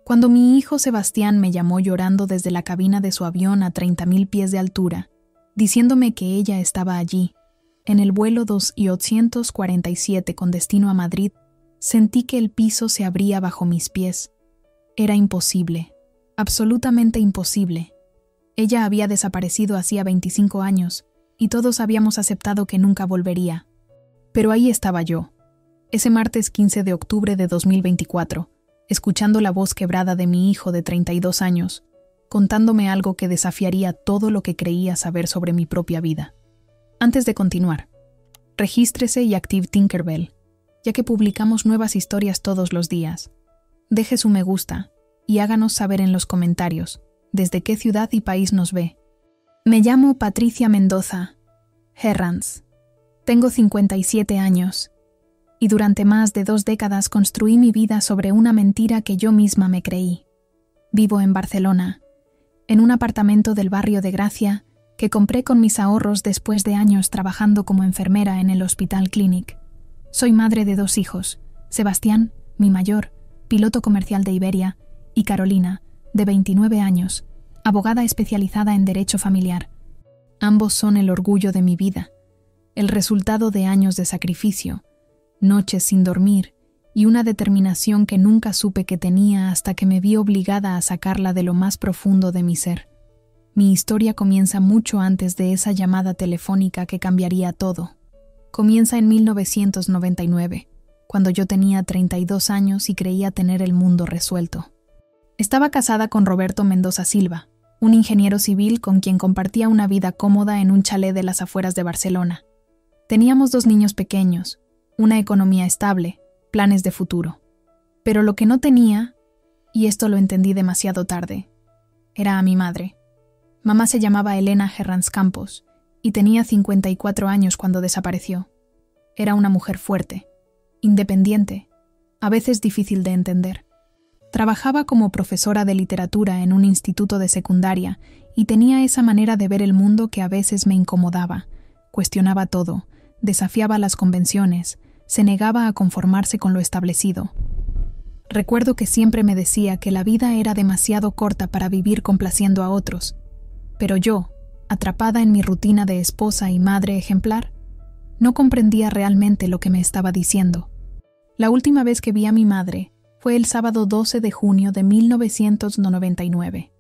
Cuando mi hijo Sebastián me llamó llorando desde la cabina de su avión a 30.000 pies de altura, diciéndome que ella estaba allí, en el vuelo 247 con destino a Madrid, sentí que el piso se abría bajo mis pies. Era imposible, absolutamente imposible. Ella había desaparecido hacía 25 años y todos habíamos aceptado que nunca volvería. Pero ahí estaba yo, ese martes 15 de octubre de 2024, escuchando la voz quebrada de mi hijo de 32 años, contándome algo que desafiaría todo lo que creía saber sobre mi propia vida. Antes de continuar, regístrese y active Tinkerbell, ya que publicamos nuevas historias todos los días. Deje su me gusta y háganos saber en los comentarios desde qué ciudad y país nos ve. Me llamo Patricia Mendoza Herranz. Tengo 57 años y durante más de 2 décadas construí mi vida sobre una mentira que yo misma me creí. Vivo en Barcelona, en un apartamento del barrio de Gracia que compré con mis ahorros después de años trabajando como enfermera en el Hospital Clínic. Soy madre de 2 hijos, Sebastián, mi mayor, piloto comercial de Iberia, y Carolina, de 29 años, abogada especializada en derecho familiar. Ambos son el orgullo de mi vida, el resultado de años de sacrificio, noches sin dormir y una determinación que nunca supe que tenía hasta que me vi obligada a sacarla de lo más profundo de mi ser. Mi historia comienza mucho antes de esa llamada telefónica que cambiaría todo. Comienza en 1999, cuando yo tenía 32 años y creía tener el mundo resuelto. Estaba casada con Roberto Mendoza Silva, un ingeniero civil con quien compartía una vida cómoda en un chalet de las afueras de Barcelona. Teníamos 2 niños pequeños, una economía estable, planes de futuro. Pero lo que no tenía, y esto lo entendí demasiado tarde, era a mi madre. Mamá se llamaba Elena Herranz Campos y tenía 54 años cuando desapareció. Era una mujer fuerte, independiente, a veces difícil de entender. Trabajaba como profesora de literatura en un instituto de secundaria y tenía esa manera de ver el mundo que a veces me incomodaba. Cuestionaba todo, desafiaba las convenciones, se negaba a conformarse con lo establecido. Recuerdo que siempre me decía que la vida era demasiado corta para vivir complaciendo a otros. Pero yo, atrapada en mi rutina de esposa y madre ejemplar, no comprendía realmente lo que me estaba diciendo. La última vez que vi a mi madre fue el sábado 12 de junio de 1999.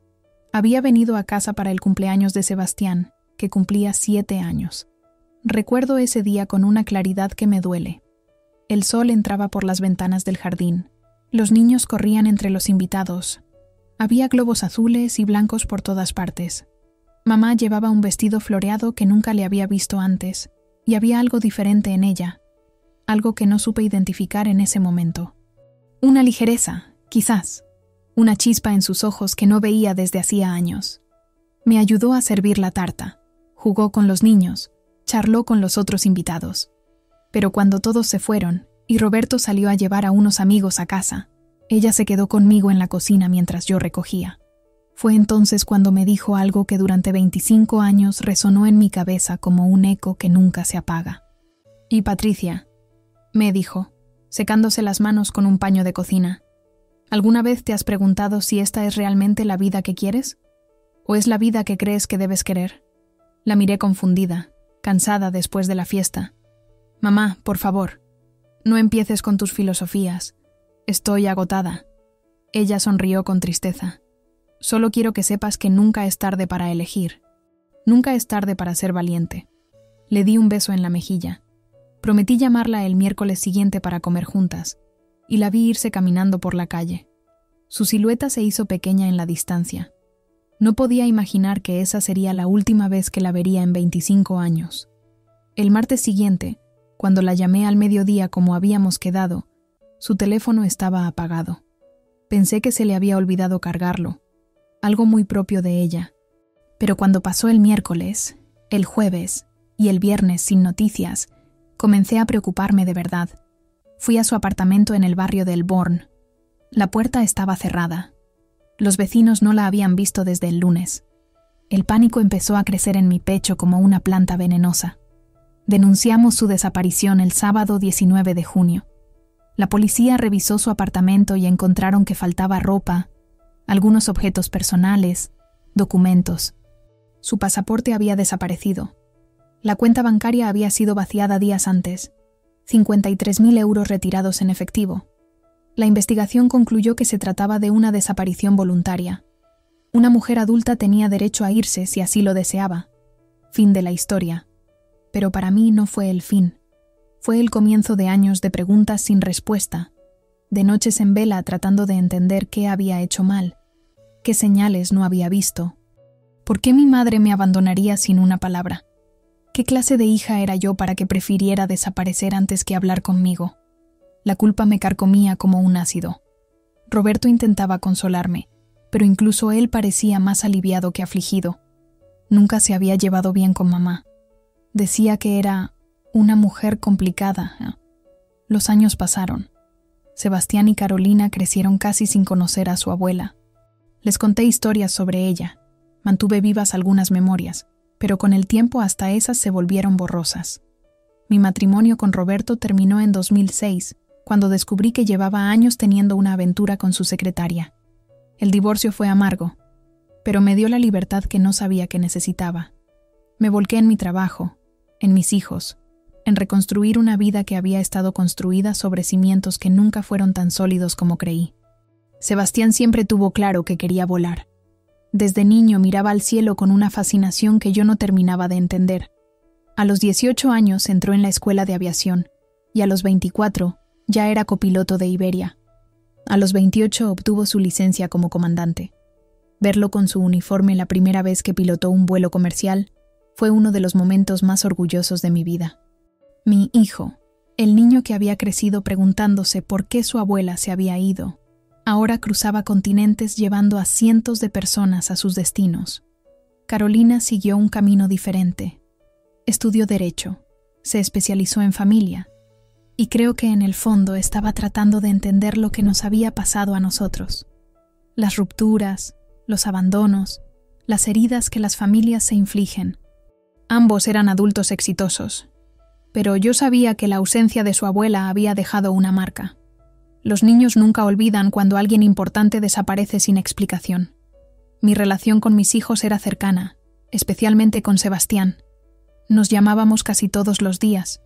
Había venido a casa para el cumpleaños de Sebastián, que cumplía 7 años. Recuerdo ese día con una claridad que me duele. El sol entraba por las ventanas del jardín. Los niños corrían entre los invitados. Había globos azules y blancos por todas partes. Mamá llevaba un vestido floreado que nunca le había visto antes, y había algo diferente en ella, algo que no supe identificar en ese momento. Una ligereza, quizás, una chispa en sus ojos que no veía desde hacía años. Me ayudó a servir la tarta, jugó con los niños, charló con los otros invitados. Pero cuando todos se fueron y Roberto salió a llevar a unos amigos a casa, ella se quedó conmigo en la cocina mientras yo recogía. Fue entonces cuando me dijo algo que durante 25 años resonó en mi cabeza como un eco que nunca se apaga. «Y Patricia», me dijo, secándose las manos con un paño de cocina, ¿alguna vez te has preguntado si esta es realmente la vida que quieres? ¿O es la vida que crees que debes querer? La miré confundida, cansada después de la fiesta. «Mamá, por favor, no empieces con tus filosofías. Estoy agotada». Ella sonrió con tristeza. «Solo quiero que sepas que nunca es tarde para elegir. Nunca es tarde para ser valiente». Le di un beso en la mejilla. Prometí llamarla el miércoles siguiente para comer juntas, y la vi irse caminando por la calle. Su silueta se hizo pequeña en la distancia. No podía imaginar que esa sería la última vez que la vería en 25 años. El martes siguiente, cuando la llamé al mediodía como habíamos quedado, su teléfono estaba apagado. Pensé que se le había olvidado cargarlo, algo muy propio de ella. Pero cuando pasó el miércoles, el jueves y el viernes sin noticias, comencé a preocuparme de verdad. Fui a su apartamento en el barrio del Born. La puerta estaba cerrada. Los vecinos no la habían visto desde el lunes. El pánico empezó a crecer en mi pecho como una planta venenosa. Denunciamos su desaparición el sábado 19 de junio. La policía revisó su apartamento y encontraron que faltaba ropa, algunos objetos personales, documentos. Su pasaporte había desaparecido. La cuenta bancaria había sido vaciada días antes. 53.000 euros retirados en efectivo. La investigación concluyó que se trataba de una desaparición voluntaria. Una mujer adulta tenía derecho a irse si así lo deseaba. Fin de la historia. Pero para mí no fue el fin. Fue el comienzo de años de preguntas sin respuesta, de noches en vela tratando de entender qué había hecho mal, qué señales no había visto. ¿Por qué mi madre me abandonaría sin una palabra? ¿Qué clase de hija era yo para que prefiriera desaparecer antes que hablar conmigo? La culpa me carcomía como un ácido. Roberto intentaba consolarme, pero incluso él parecía más aliviado que afligido. Nunca se había llevado bien con mamá. Decía que era una mujer complicada. Los años pasaron. Sebastián y Carolina crecieron casi sin conocer a su abuela. Les conté historias sobre ella. Mantuve vivas algunas memorias, pero con el tiempo hasta esas se volvieron borrosas. Mi matrimonio con Roberto terminó en 2006, cuando descubrí que llevaba años teniendo una aventura con su secretaria. El divorcio fue amargo, pero me dio la libertad que no sabía que necesitaba. Me volqué en mi trabajo, en mis hijos, en reconstruir una vida que había estado construida sobre cimientos que nunca fueron tan sólidos como creí. Sebastián siempre tuvo claro que quería volar. Desde niño miraba al cielo con una fascinación que yo no terminaba de entender. A los 18 años entró en la escuela de aviación y a los 24 ya era copiloto de Iberia. A los 28 obtuvo su licencia como comandante. Verlo con su uniforme la primera vez que pilotó un vuelo comercial fue uno de los momentos más orgullosos de mi vida. Mi hijo, el niño que había crecido preguntándose por qué su abuela se había ido, ahora cruzaba continentes llevando a cientos de personas a sus destinos. Carolina siguió un camino diferente. Estudió Derecho, se especializó en familia, y creo que en el fondo estaba tratando de entender lo que nos había pasado a nosotros. Las rupturas, los abandonos, las heridas que las familias se infligen. Ambos eran adultos exitosos, pero yo sabía que la ausencia de su abuela había dejado una marca. Los niños nunca olvidan cuando alguien importante desaparece sin explicación. Mi relación con mis hijos era cercana, especialmente con Sebastián. Nos llamábamos casi todos los días,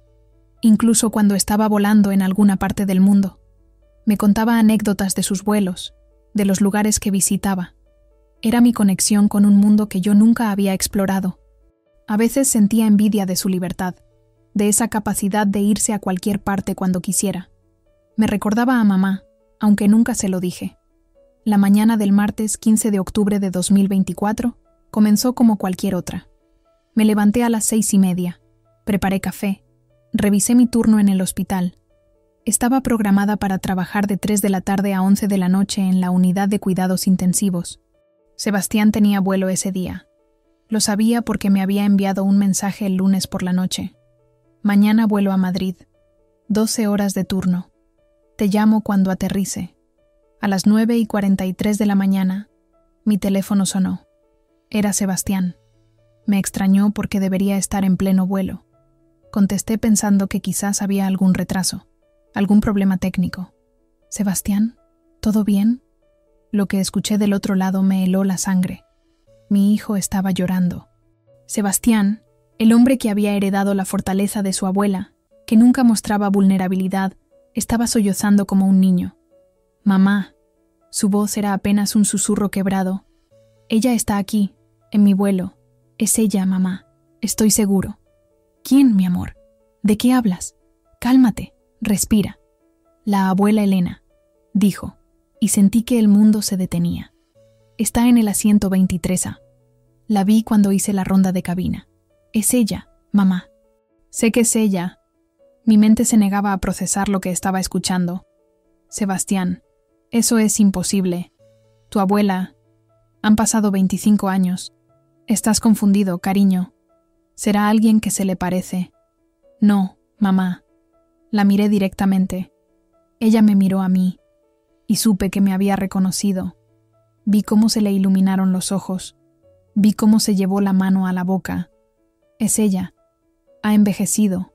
incluso cuando estaba volando en alguna parte del mundo. Me contaba anécdotas de sus vuelos, de los lugares que visitaba. Era mi conexión con un mundo que yo nunca había explorado. A veces sentía envidia de su libertad, de esa capacidad de irse a cualquier parte cuando quisiera. Me recordaba a mamá, aunque nunca se lo dije. La mañana del martes 15 de octubre de 2024 comenzó como cualquier otra. Me levanté a las 6:30, preparé café, revisé mi turno en el hospital. Estaba programada para trabajar de 3 de la tarde a 11 de la noche en la unidad de cuidados intensivos. Sebastián tenía vuelo ese día. Lo sabía porque me había enviado un mensaje el lunes por la noche. Mañana vuelo a Madrid. 12 horas de turno. Te llamo cuando aterrice. A las 9:43 de la mañana, mi teléfono sonó. Era Sebastián. Me extrañó porque debería estar en pleno vuelo. Contesté pensando que quizás había algún retraso, algún problema técnico. «Sebastián, ¿todo bien?» Lo que escuché del otro lado me heló la sangre. Mi hijo estaba llorando. Sebastián, el hombre que había heredado la fortaleza de su abuela, que nunca mostraba vulnerabilidad, estaba sollozando como un niño. «Mamá». Su voz era apenas un susurro quebrado. «Ella está aquí, en mi vuelo. Es ella, mamá. Estoy seguro». «¿Quién, mi amor? ¿De qué hablas? Cálmate, respira». «La abuela Elena», dijo, y sentí que el mundo se detenía. «Está en el asiento 23A. La vi cuando hice la ronda de cabina. Es ella, mamá». «Sé que es ella». Mi mente se negaba a procesar lo que estaba escuchando. «Sebastián, eso es imposible. Tu abuela... Han pasado 25 años. Estás confundido, cariño. Será alguien que se le parece». «No, mamá». La miré directamente. Ella me miró a mí, y supe que me había reconocido. Vi cómo se le iluminaron los ojos. Vi cómo se llevó la mano a la boca. Es ella. Ha envejecido,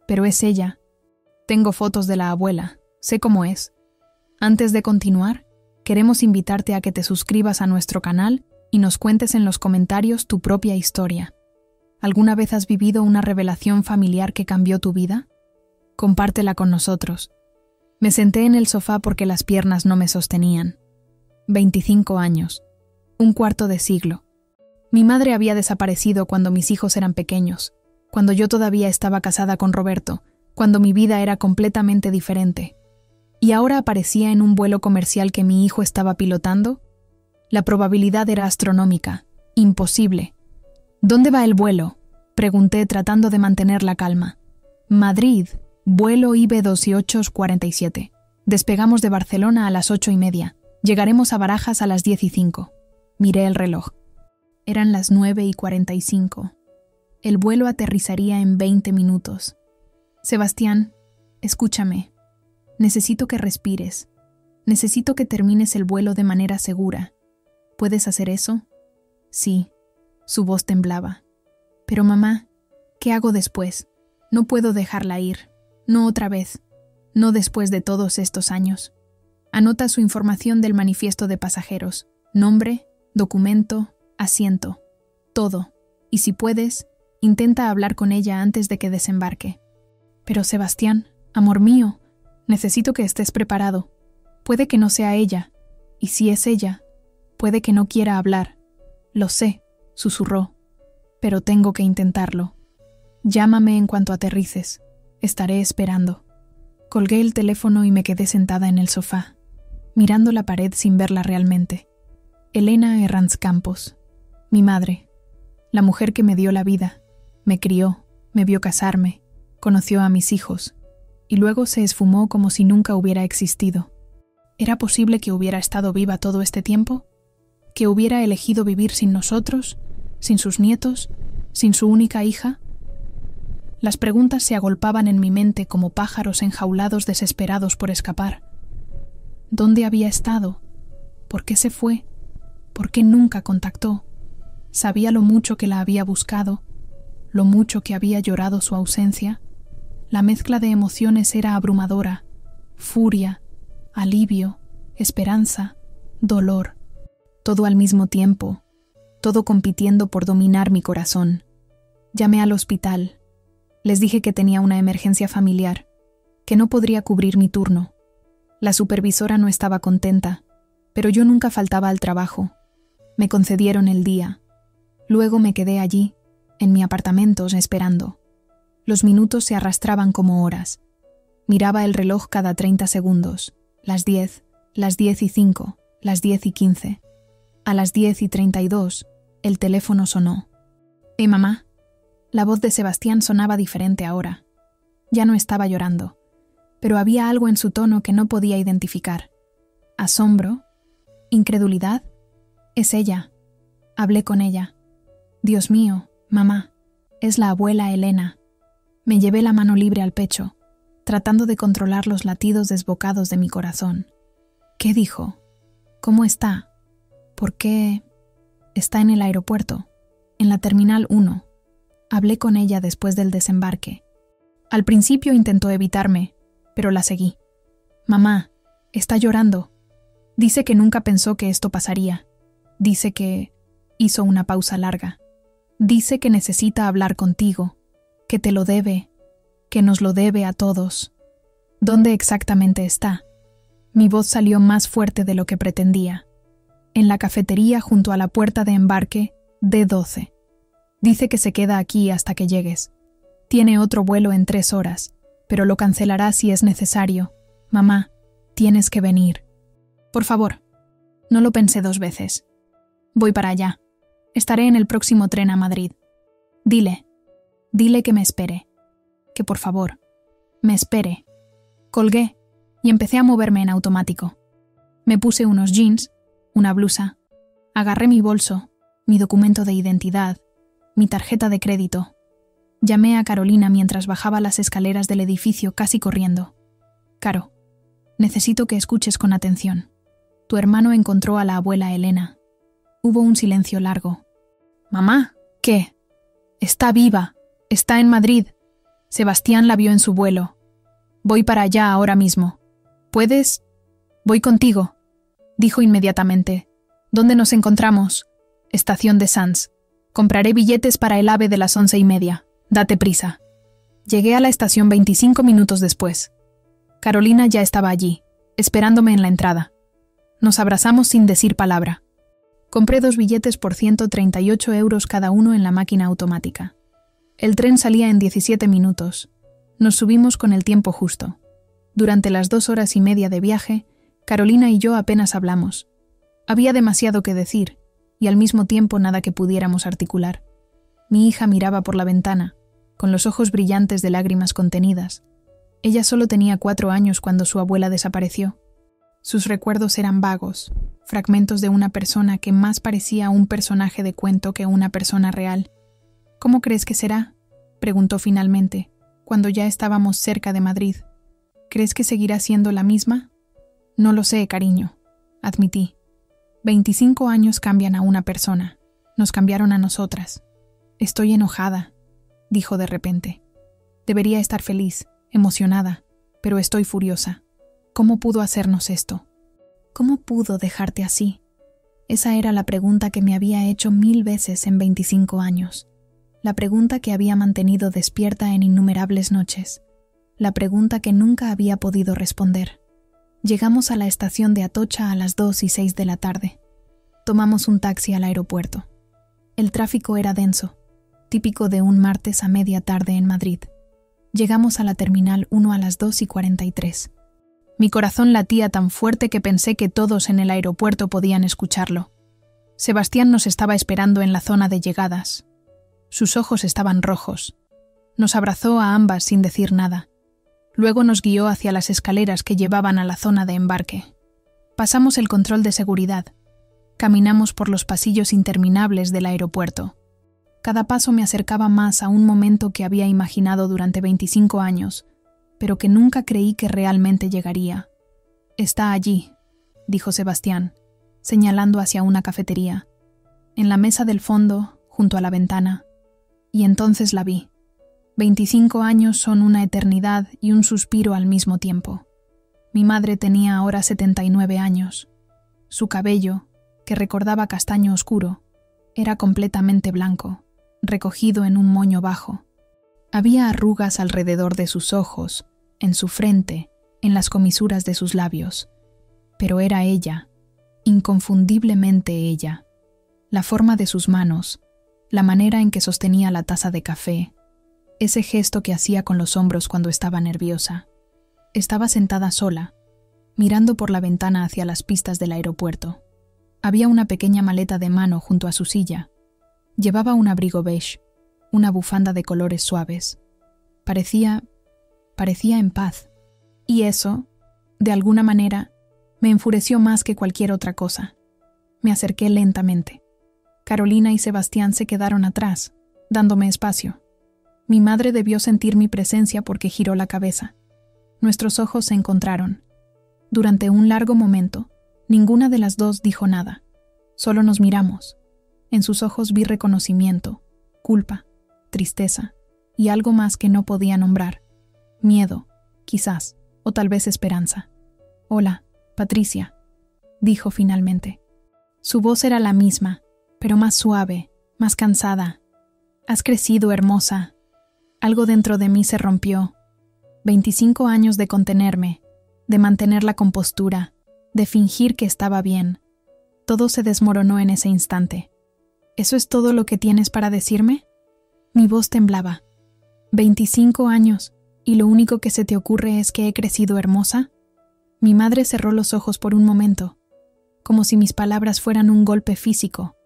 pero es ella. Tengo fotos de la abuela. Sé cómo es. Antes de continuar, Queremos invitarte a que te suscribas a nuestro canal y nos cuentes en los comentarios tu propia historia. ¿Alguna vez has vivido una revelación familiar que cambió tu vida? Compártela con nosotros. Me senté en el sofá porque las piernas no me sostenían. 25 años. Un cuarto de siglo. Mi madre había desaparecido cuando mis hijos eran pequeños, cuando yo todavía estaba casada con Roberto, cuando mi vida era completamente diferente. ¿Y ahora aparecía en un vuelo comercial que mi hijo estaba pilotando? La probabilidad era astronómica. Imposible. ¿Dónde va el vuelo?, pregunté tratando de mantener la calma. Madrid, vuelo IB247. Despegamos de Barcelona a las 8:30. Llegaremos a Barajas a las 10:05. Miré el reloj. Eran las 9:45. El vuelo aterrizaría en 20 minutos. Sebastián, escúchame. Necesito que respires. Necesito que termines el vuelo de manera segura. ¿Puedes hacer eso? Sí. Su voz temblaba. Pero mamá, ¿qué hago después? No puedo dejarla ir. No otra vez. No después de todos estos años. Anota su información del manifiesto de pasajeros. Nombre, documento, asiento. Todo. Y si puedes, intenta hablar con ella antes de que desembarque. Pero Sebastián, amor mío, necesito que estés preparado. Puede que no sea ella. Y si es ella, puede que no quiera hablar. Lo sé, susurró. Pero tengo que intentarlo. Llámame en cuanto aterrices. Estaré esperando. Colgué el teléfono y me quedé sentada en el sofá, mirando la pared sin verla realmente. Elena Herranz Campos, mi madre, la mujer que me dio la vida, me crió, me vio casarme, conoció a mis hijos, y luego se esfumó como si nunca hubiera existido. ¿Era posible que hubiera estado viva todo este tiempo? ¿Que hubiera elegido vivir sin nosotros, sin sus nietos, sin su única hija? Las preguntas se agolpaban en mi mente como pájaros enjaulados desesperados por escapar. ¿Dónde había estado? ¿Por qué se fue? ¿Por qué nunca contactó? ¿Sabía lo mucho que la había buscado? ¿Lo mucho que había llorado su ausencia? La mezcla de emociones era abrumadora. Furia, alivio, esperanza, dolor. Todo al mismo tiempo. Todo compitiendo por dominar mi corazón. Llamé al hospital. Les dije que tenía una emergencia familiar, que no podría cubrir mi turno. La supervisora no estaba contenta, pero yo nunca faltaba al trabajo. Me concedieron el día. Luego me quedé allí, en mi apartamento, esperando. Los minutos se arrastraban como horas. Miraba el reloj cada 30 segundos. Las 10, las 10:05, las 10:15. A las 10:32, el teléfono sonó. Mamá. La voz de Sebastián sonaba diferente ahora. Ya no estaba llorando, pero había algo en su tono que no podía identificar. ¿Asombro? ¿Incredulidad? Es ella. Hablé con ella. Dios mío, mamá, es la abuela Elena. Me llevé la mano libre al pecho, tratando de controlar los latidos desbocados de mi corazón. ¿Qué dijo? ¿Cómo está? ¿Por qué? Está en el aeropuerto, en la Terminal 1. Hablé con ella después del desembarque. Al principio intentó evitarme, pero la seguí. Mamá, está llorando. Dice que nunca pensó que esto pasaría. Dice que... Hizo una pausa larga. Dice que necesita hablar contigo, que te lo debe, que nos lo debe a todos. ¿Dónde exactamente está? Mi voz salió más fuerte de lo que pretendía. En la cafetería junto a la puerta de embarque D12. Dice que se queda aquí hasta que llegues. Tiene otro vuelo en 3 horas, pero lo cancelará si es necesario. Mamá, tienes que venir. Por favor. No lo pensé 2 veces. Voy para allá. Estaré en el próximo tren a Madrid. Dile que me espere. Que por favor, me espere. Colgué y empecé a moverme en automático. Me puse unos jeans, una blusa. Agarré mi bolso, mi documento de identidad, mi tarjeta de crédito. Llamé a Carolina mientras bajaba las escaleras del edificio casi corriendo. Caro, necesito que escuches con atención. Tu hermano encontró a la abuela Elena. Hubo un silencio largo. Mamá, ¿qué? Está viva. Está en Madrid. Sebastián la vio en su vuelo. Voy para allá ahora mismo. ¿Puedes? Voy contigo. Dijo inmediatamente. ¿Dónde nos encontramos? Estación de Sanz. Compraré billetes para el AVE de las 11:30. Date prisa. Llegué a la estación 25 minutos después. Carolina ya estaba allí, esperándome en la entrada. Nos abrazamos sin decir palabra. Compré 2 billetes por 138 euros cada uno en la máquina automática. El tren salía en 17 minutos. Nos subimos con el tiempo justo. Durante las 2 horas y media de viaje, Carolina y yo apenas hablamos. Había demasiado que decir, y al mismo tiempo nada que pudiéramos articular. Mi hija miraba por la ventana, con los ojos brillantes de lágrimas contenidas. Ella solo tenía 4 años cuando su abuela desapareció. Sus recuerdos eran vagos, fragmentos de una persona que más parecía un personaje de cuento que una persona real. ¿Cómo crees que será?, preguntó finalmente, cuando ya estábamos cerca de Madrid. ¿Crees que seguirá siendo la misma? No lo sé, cariño, admití. 25 años cambian a una persona. Nos cambiaron a nosotras. Estoy enojada, dijo de repente. Debería estar feliz, emocionada, pero estoy furiosa. ¿Cómo pudo hacernos esto? ¿Cómo pudo dejarte así? Esa era la pregunta que me había hecho 1000 veces en 25 años. La pregunta que había mantenido despierta en innumerables noches. La pregunta que nunca había podido responder. Llegamos a la estación de Atocha a las 2:06 de la tarde. Tomamos un taxi al aeropuerto. El tráfico era denso, típico de un martes a media tarde en Madrid. Llegamos a la Terminal 1 a las 2:43. Mi corazón latía tan fuerte que pensé que todos en el aeropuerto podían escucharlo. Sebastián nos estaba esperando en la zona de llegadas. Sus ojos estaban rojos. Nos abrazó a ambas sin decir nada. Luego nos guió hacia las escaleras que llevaban a la zona de embarque. Pasamos el control de seguridad. Caminamos por los pasillos interminables del aeropuerto. Cada paso me acercaba más a un momento que había imaginado durante 25 años, pero que nunca creí que realmente llegaría. Está allí, dijo Sebastián, señalando hacia una cafetería, en la mesa del fondo, junto a la ventana. Y entonces la vi. 25 años son una eternidad y un suspiro al mismo tiempo. Mi madre tenía ahora 79 años. Su cabello, que recordaba castaño oscuro, era completamente blanco, recogido en un moño bajo. Había arrugas alrededor de sus ojos, en su frente, en las comisuras de sus labios. Pero era ella, inconfundiblemente ella. La forma de sus manos, la manera en que sostenía la taza de café, ese gesto que hacía con los hombros cuando estaba nerviosa. Estaba sentada sola, mirando por la ventana hacia las pistas del aeropuerto. Había una pequeña maleta de mano junto a su silla. Llevaba un abrigo beige, una bufanda de colores suaves. Parecía en paz. Y eso, de alguna manera, me enfureció más que cualquier otra cosa. Me acerqué lentamente. Carolina y Sebastián se quedaron atrás, dándome espacio. Mi madre debió sentir mi presencia porque giró la cabeza. Nuestros ojos se encontraron. Durante un largo momento, ninguna de las dos dijo nada. Solo nos miramos. En sus ojos vi reconocimiento, culpa, tristeza y algo más que no podía nombrar. Miedo, quizás, o tal vez esperanza. «Hola, Patricia», dijo finalmente. Su voz era la misma, pero más suave, más cansada. «Has crecido, hermosa». Algo dentro de mí se rompió. 25 años de contenerme, de mantener la compostura, de fingir que estaba bien. Todo se desmoronó en ese instante. ¿Eso es todo lo que tienes para decirme? Mi voz temblaba. 25 años, ¿y lo único que se te ocurre es que he crecido hermosa? Mi madre cerró los ojos por un momento, como si mis palabras fueran un golpe físico.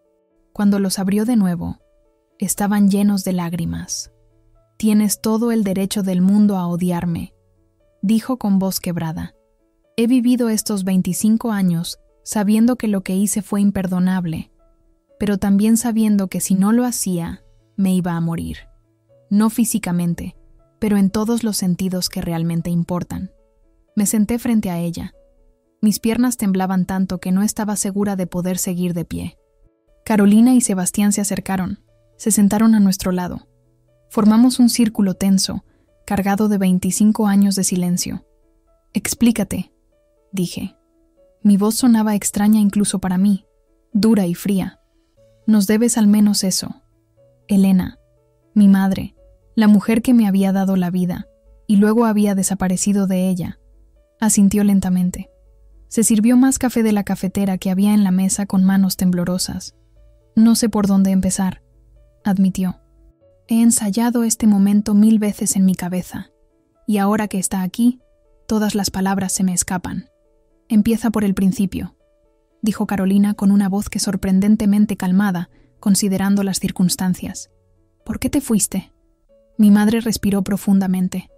Cuando los abrió de nuevo, estaban llenos de lágrimas. «Tienes todo el derecho del mundo a odiarme», dijo con voz quebrada. «He vivido estos 25 años sabiendo que lo que hice fue imperdonable, pero también sabiendo que si no lo hacía, me iba a morir. No físicamente, pero en todos los sentidos que realmente importan». Me senté frente a ella. Mis piernas temblaban tanto que no estaba segura de poder seguir de pie. Carolina y Sebastián se acercaron, se sentaron a nuestro lado. Formamos un círculo tenso, cargado de 25 años de silencio. «Explícate», dije. Mi voz sonaba extraña incluso para mí, dura y fría. Nos debes al menos eso. Elena, mi madre, la mujer que me había dado la vida, y luego había desaparecido de ella. Asintió lentamente. Se sirvió más café de la cafetera que había en la mesa con manos temblorosas. No sé por dónde empezar, admitió. He ensayado este momento 1000 veces en mi cabeza, y ahora que está aquí, todas las palabras se me escapan. Empieza por el principio, dijo Carolina con una voz que sorprendentemente calmada, considerando las circunstancias. ¿Por qué te fuiste? Mi madre respiró profundamente.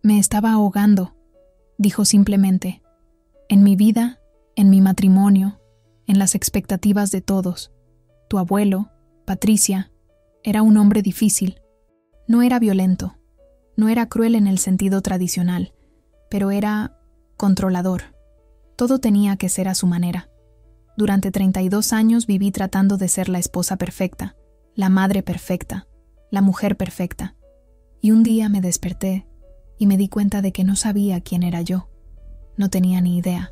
Me estaba ahogando, dijo simplemente. En mi vida, en mi matrimonio, en las expectativas de todos. Tu abuelo, Patricia, era un hombre difícil. No era violento, no era cruel en el sentido tradicional, pero era controlador. Todo tenía que ser a su manera. Durante 32 años viví tratando de ser la esposa perfecta, la madre perfecta, la mujer perfecta. Y un día me desperté y me di cuenta de que no sabía quién era yo. No tenía ni idea.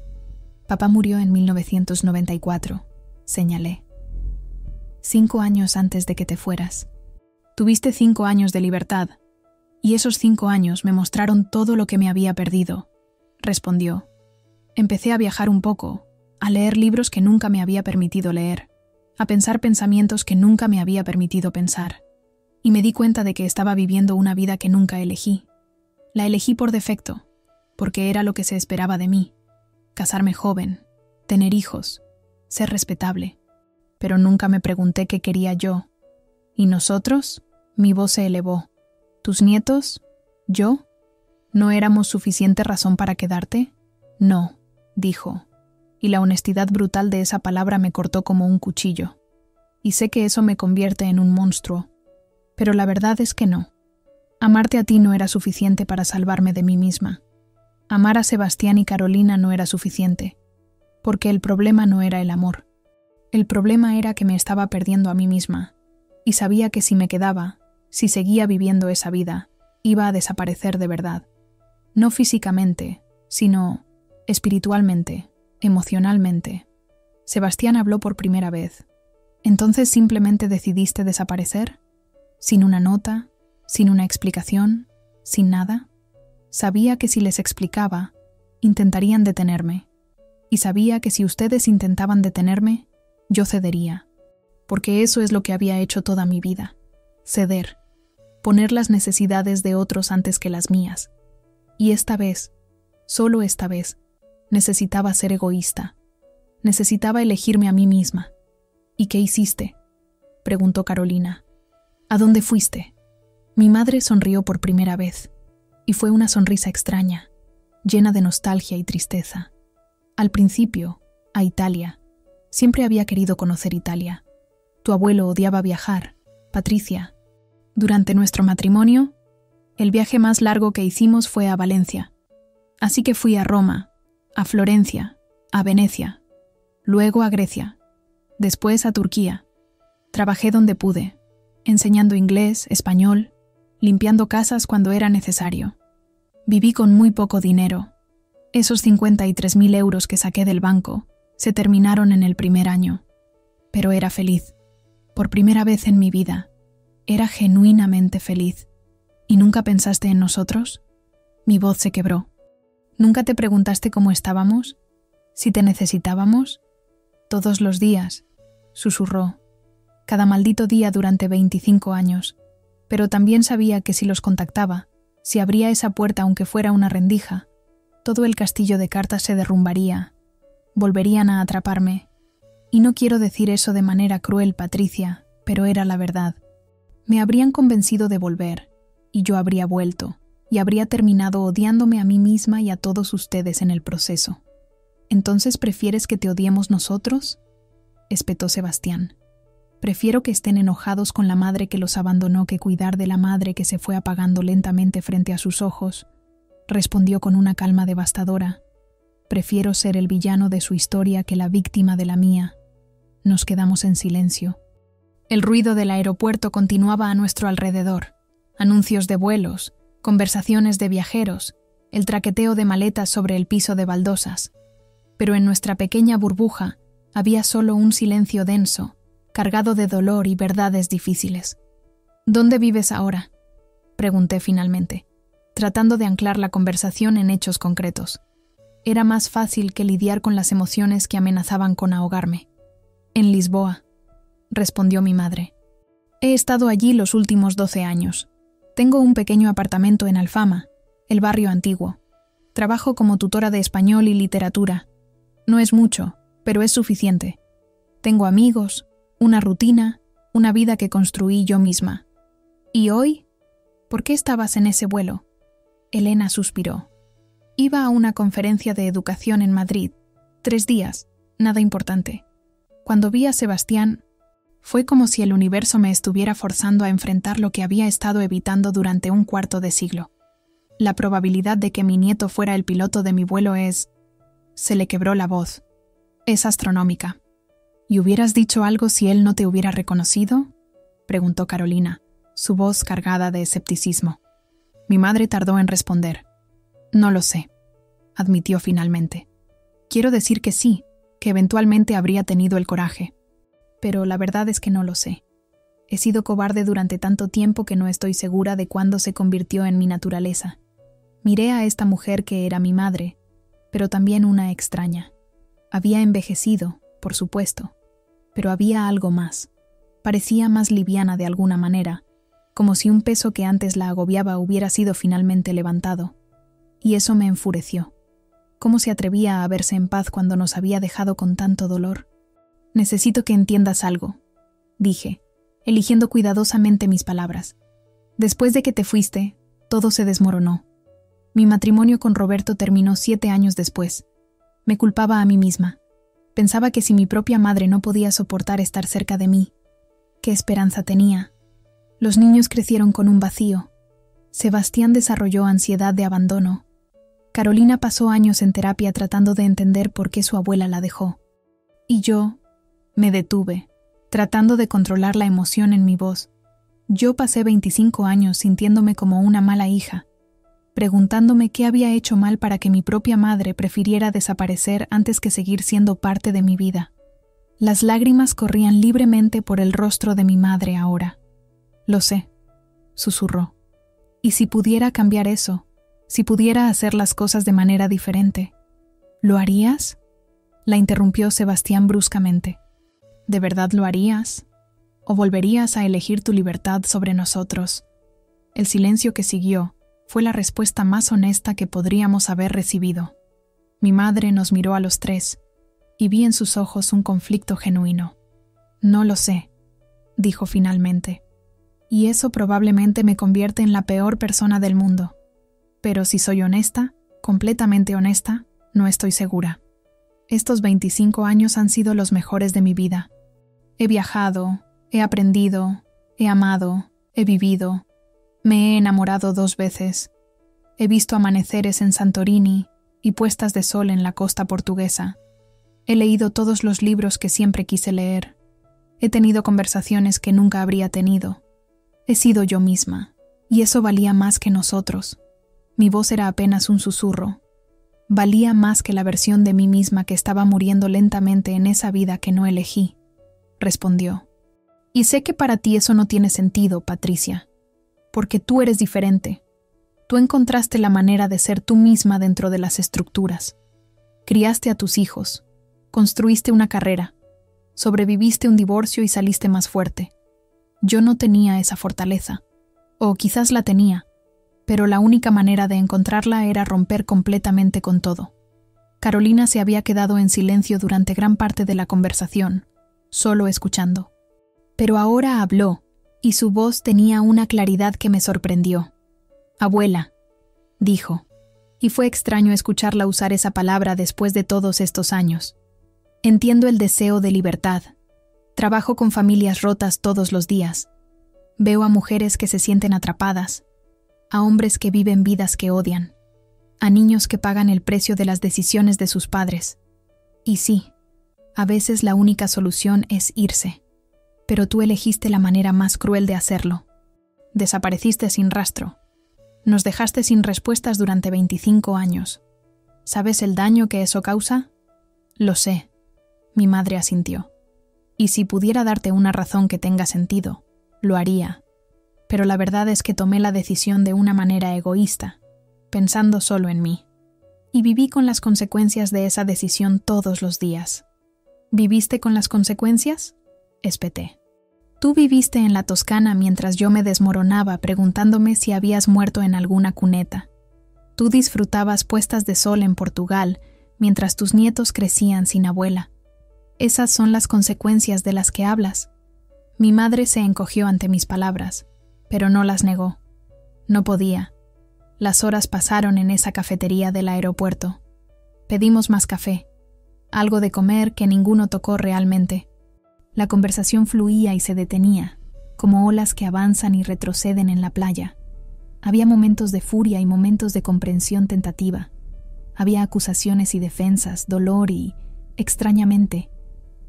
Papá murió en 1994, señalé. 5 años antes de que te fueras. Tuviste 5 años de libertad, y esos 5 años me mostraron todo lo que me había perdido, respondió. Empecé a viajar un poco, a leer libros que nunca me había permitido leer, a pensar pensamientos que nunca me había permitido pensar, y me di cuenta de que estaba viviendo una vida que nunca elegí. La elegí por defecto, porque era lo que se esperaba de mí. Casarme joven, tener hijos, ser respetable. Pero nunca me pregunté qué quería yo. ¿Y nosotros? Mi voz se elevó. ¿Tus nietos? ¿Yo? ¿No éramos suficiente razón para quedarte? No, dijo, y la honestidad brutal de esa palabra me cortó como un cuchillo. Y sé que eso me convierte en un monstruo. Pero la verdad es que no. Amarte a ti no era suficiente para salvarme de mí misma. Amar a Sebastián y Carolina no era suficiente, porque el problema no era el amor. El problema era que me estaba perdiendo a mí misma, y sabía que si me quedaba, si seguía viviendo esa vida, iba a desaparecer de verdad. No físicamente, sino espiritualmente, emocionalmente. Sebastián habló por primera vez. ¿Entonces simplemente decidiste desaparecer? ¿Sin una nota? ¿Sin una explicación? ¿Sin nada? Sabía que si les explicaba, intentarían detenerme. Y sabía que si ustedes intentaban detenerme, yo cedería. Porque eso es lo que había hecho toda mi vida. Ceder. Poner las necesidades de otros antes que las mías. Y esta vez, solo esta vez, necesitaba ser egoísta. Necesitaba elegirme a mí misma. ¿Y qué hiciste?, preguntó Carolina. ¿A dónde fuiste? Mi madre sonrió por primera vez. Y fue una sonrisa extraña, llena de nostalgia y tristeza. Al principio, a Italia. Siempre había querido conocer Italia. Tu abuelo odiaba viajar, Patricia. Durante nuestro matrimonio, el viaje más largo que hicimos fue a Valencia. Así que fui a Roma, a Florencia, a Venecia, luego a Grecia, después a Turquía. Trabajé donde pude, enseñando inglés, español, limpiando casas cuando era necesario. Viví con muy poco dinero. Esos 53.000 euros que saqué del banco se terminaron en el primer año. Pero era feliz. Por primera vez en mi vida, era genuinamente feliz. ¿Y nunca pensaste en nosotros? Mi voz se quebró. ¿Nunca te preguntaste cómo estábamos? ¿Si te necesitábamos? Todos los días, susurró. Cada maldito día durante 25 años. Pero también sabía que si los contactaba, si abría esa puerta aunque fuera una rendija, todo el castillo de cartas se derrumbaría. Volverían a atraparme. Y no quiero decir eso de manera cruel, Patricia, pero era la verdad. Me habrían convencido de volver, y yo habría vuelto, y habría terminado odiándome a mí misma y a todos ustedes en el proceso. ¿Entonces prefieres que te odiemos nosotros?, espetó Sebastián. Prefiero que estén enojados con la madre que los abandonó que cuidar de la madre que se fue apagando lentamente frente a sus ojos, respondió con una calma devastadora. Prefiero ser el villano de su historia que la víctima de la mía. Nos quedamos en silencio. El ruido del aeropuerto continuaba a nuestro alrededor. Anuncios de vuelos, conversaciones de viajeros, el traqueteo de maletas sobre el piso de baldosas. pero en nuestra pequeña burbuja había solo un silencio denso, cargado de dolor y verdades difíciles. ¿Dónde vives ahora?, pregunté finalmente, tratando de anclar la conversación en hechos concretos. Era más fácil que lidiar con las emociones que amenazaban con ahogarme. En Lisboa, respondió mi madre. He estado allí los últimos 12 años. Tengo un pequeño apartamento en Alfama, el barrio antiguo. Trabajo como tutora de español y literatura. No es mucho, pero es suficiente. Tengo amigos, una rutina, una vida que construí yo misma. ¿Y hoy? ¿Por qué estabas en ese vuelo? Elena suspiró. Iba a una conferencia de educación en Madrid. 3 días, nada importante. Cuando vi a Sebastián, fue como si el universo me estuviera forzando a enfrentar lo que había estado evitando durante un cuarto de siglo. La probabilidad de que mi nieto fuera el piloto de mi vuelo es... Se le quebró la voz. Es astronómica. ¿Y hubieras dicho algo si él no te hubiera reconocido?, preguntó Carolina, su voz cargada de escepticismo. Mi madre tardó en responder. No lo sé, admitió finalmente. Quiero decir que sí, que eventualmente habría tenido el coraje. Pero la verdad es que no lo sé. He sido cobarde durante tanto tiempo que no estoy segura de cuándo se convirtió en mi naturaleza. Miré a esta mujer que era mi madre, pero también una extraña. Había envejecido, por supuesto, pero había algo más. Parecía más liviana de alguna manera, como si un peso que antes la agobiaba hubiera sido finalmente levantado. Y eso me enfureció. ¿Cómo se atrevía a verse en paz cuando nos había dejado con tanto dolor? Necesito que entiendas algo, dije, eligiendo cuidadosamente mis palabras. Después de que te fuiste, todo se desmoronó. Mi matrimonio con Roberto terminó 7 años después. Me culpaba a mí misma. Pensaba que si mi propia madre no podía soportar estar cerca de mí, ¿qué esperanza tenía? Los niños crecieron con un vacío. Sebastián desarrolló ansiedad de abandono. Carolina pasó años en terapia tratando de entender por qué su abuela la dejó. Y yo me detuve, tratando de controlar la emoción en mi voz. Yo pasé 25 años sintiéndome como una mala hija, preguntándome qué había hecho mal para que mi propia madre prefiriera desaparecer antes que seguir siendo parte de mi vida. Las lágrimas corrían libremente por el rostro de mi madre ahora. Lo sé, susurró. Y si pudiera cambiar eso, si pudiera hacer las cosas de manera diferente, ¿lo harías?, la interrumpió Sebastián bruscamente. ¿De verdad lo harías? ¿O volverías a elegir tu libertad sobre nosotros? El silencio que siguió fue la respuesta más honesta que podríamos haber recibido. Mi madre nos miró a los 3 y vi en sus ojos un conflicto genuino. No lo sé, dijo finalmente. Y eso probablemente me convierte en la peor persona del mundo. Pero si soy honesta, completamente honesta, no estoy segura. Estos 25 años han sido los mejores de mi vida. He viajado, he aprendido, he amado, he vivido. Me he enamorado 2 veces. He visto amaneceres en Santorini y puestas de sol en la costa portuguesa. He leído todos los libros que siempre quise leer. He tenido conversaciones que nunca habría tenido. He sido yo misma, y eso valía más que nosotros. Mi voz era apenas un susurro. Valía más que la versión de mí misma que estaba muriendo lentamente en esa vida que no elegí, respondió. Y sé que para ti eso no tiene sentido, Patricia, porque tú eres diferente. Tú encontraste la manera de ser tú misma dentro de las estructuras. Criaste a tus hijos, construiste una carrera, sobreviviste un divorcio y saliste más fuerte. Yo no tenía esa fortaleza, o quizás la tenía, pero la única manera de encontrarla era romper completamente con todo. Carolina se había quedado en silencio durante gran parte de la conversación, solo escuchando. Pero ahora habló, y su voz tenía una claridad que me sorprendió. «Abuela», dijo, y fue extraño escucharla usar esa palabra después de todos estos años. «Entiendo el deseo de libertad. Trabajo con familias rotas todos los días. Veo a mujeres que se sienten atrapadas, a hombres que viven vidas que odian, a niños que pagan el precio de las decisiones de sus padres. Y sí, a veces la única solución es irse. Pero tú elegiste la manera más cruel de hacerlo. Desapareciste sin rastro. Nos dejaste sin respuestas durante 25 años. ¿Sabes el daño que eso causa? Lo sé, mi madre asintió. Y si pudiera darte una razón que tenga sentido, lo haría. Pero la verdad es que tomé la decisión de una manera egoísta, pensando solo en mí. Y viví con las consecuencias de esa decisión todos los días. ¿Viviste con las consecuencias? Espeté. Tú viviste en la Toscana mientras yo me desmoronaba preguntándome si habías muerto en alguna cuneta. Tú disfrutabas puestas de sol en Portugal mientras tus nietos crecían sin abuela. Esas son las consecuencias de las que hablas. Mi madre se encogió ante mis palabras, pero no las negó. No podía. Las horas pasaron en esa cafetería del aeropuerto. Pedimos más café, algo de comer que ninguno tocó realmente. La conversación fluía y se detenía, como olas que avanzan y retroceden en la playa. Había momentos de furia y momentos de comprensión tentativa. Había acusaciones y defensas, dolor y, extrañamente,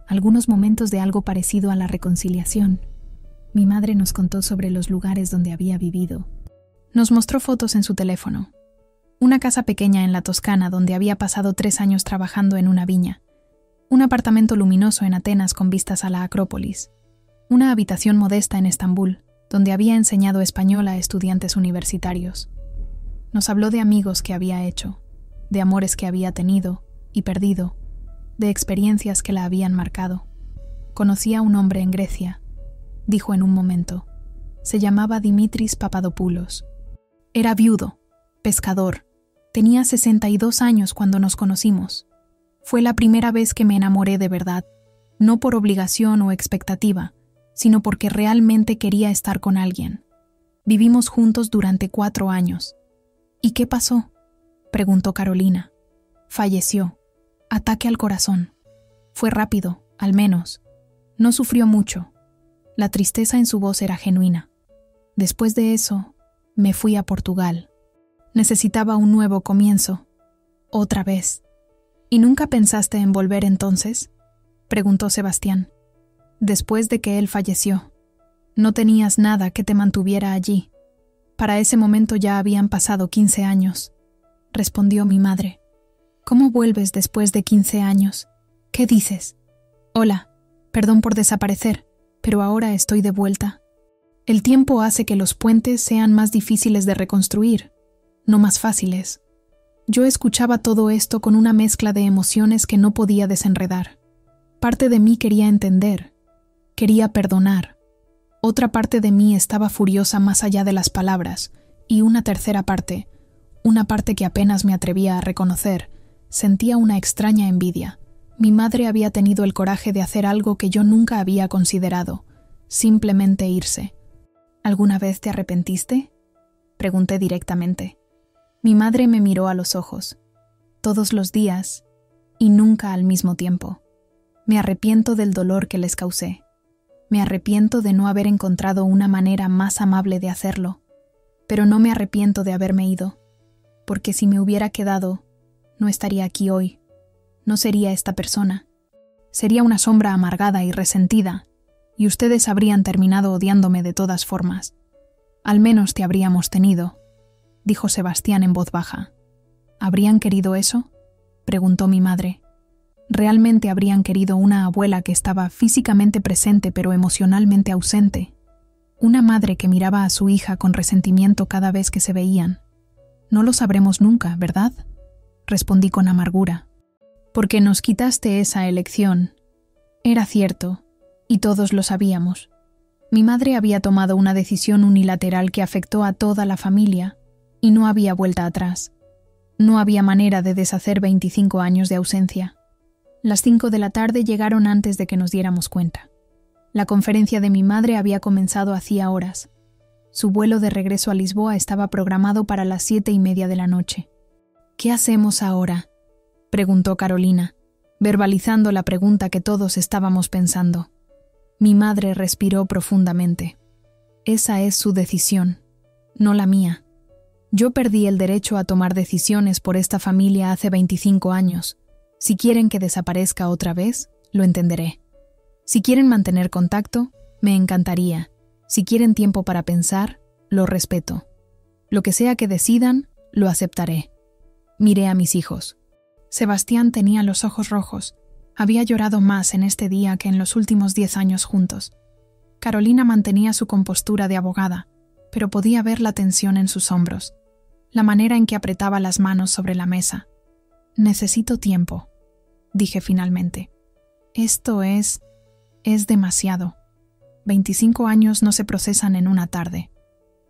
algunos momentos de algo parecido a la reconciliación. Mi madre nos contó sobre los lugares donde había vivido. Nos mostró fotos en su teléfono. Una casa pequeña en la Toscana donde había pasado 3 años trabajando en una viña. Un apartamento luminoso en Atenas con vistas a la Acrópolis. Una habitación modesta en Estambul, donde había enseñado español a estudiantes universitarios. Nos habló de amigos que había hecho, de amores que había tenido y perdido, de experiencias que la habían marcado. Conocí a un hombre en Grecia, dijo en un momento. Se llamaba Dimitris Papadopoulos. Era viudo, pescador. Tenía 62 años cuando nos conocimos. Fue la primera vez que me enamoré de verdad, no por obligación o expectativa, sino porque realmente quería estar con alguien. Vivimos juntos durante 4 años. ¿Y qué pasó?, preguntó Carolina. Falleció. Ataque al corazón. Fue rápido, al menos. No sufrió mucho. La tristeza en su voz era genuina. Después de eso, me fui a Portugal. Necesitaba un nuevo comienzo. Otra vez. ¿Y nunca pensaste en volver entonces?, preguntó Sebastián. Después de que él falleció. No tenías nada que te mantuviera allí. Para ese momento ya habían pasado 15 años, respondió mi madre. ¿Cómo vuelves después de 15 años? ¿Qué dices? Hola, perdón por desaparecer, pero ahora estoy de vuelta. El tiempo hace que los puentes sean más difíciles de reconstruir, no más fáciles. Yo escuchaba todo esto con una mezcla de emociones que no podía desenredar. Parte de mí quería entender, quería perdonar. Otra parte de mí estaba furiosa más allá de las palabras, y una tercera parte, una parte que apenas me atrevía a reconocer, sentía una extraña envidia. Mi madre había tenido el coraje de hacer algo que yo nunca había considerado, simplemente irse. ¿Alguna vez te arrepentiste?, pregunté directamente. Mi madre me miró a los ojos. Todos los días, y nunca al mismo tiempo. Me arrepiento del dolor que les causé. Me arrepiento de no haber encontrado una manera más amable de hacerlo, pero no me arrepiento de haberme ido, porque si me hubiera quedado, no estaría aquí hoy, no sería esta persona. Sería una sombra amargada y resentida, y ustedes habrían terminado odiándome de todas formas. Al menos te habríamos tenido, dijo Sebastián en voz baja. ¿Habrían querido eso?, preguntó mi madre. ¿Realmente habrían querido una abuela que estaba físicamente presente pero emocionalmente ausente? Una madre que miraba a su hija con resentimiento cada vez que se veían. No lo sabremos nunca, ¿verdad?, respondí con amargura. Porque nos quitaste esa elección. Era cierto, y todos lo sabíamos. Mi madre había tomado una decisión unilateral que afectó a toda la familia, y no había vuelta atrás. No había manera de deshacer 25 años de ausencia. Las 5 de la tarde llegaron antes de que nos diéramos cuenta. La conferencia de mi madre había comenzado hacía horas. Su vuelo de regreso a Lisboa estaba programado para las 7:30 de la noche. ¿Qué hacemos ahora?, preguntó Carolina, verbalizando la pregunta que todos estábamos pensando. Mi madre respiró profundamente. Esa es su decisión, no la mía. Yo perdí el derecho a tomar decisiones por esta familia hace 25 años. Si quieren que desaparezca otra vez, lo entenderé. Si quieren mantener contacto, me encantaría. Si quieren tiempo para pensar, lo respeto. Lo que sea que decidan, lo aceptaré. Miré a mis hijos. Sebastián tenía los ojos rojos, Había llorado más en este día que en los últimos 10 años juntos. Carolina mantenía su compostura de abogada, pero podía ver la tensión en sus hombros, la manera en que apretaba las manos sobre la mesa. «Necesito tiempo», dije finalmente. «Esto es demasiado. 25 años no se procesan en una tarde».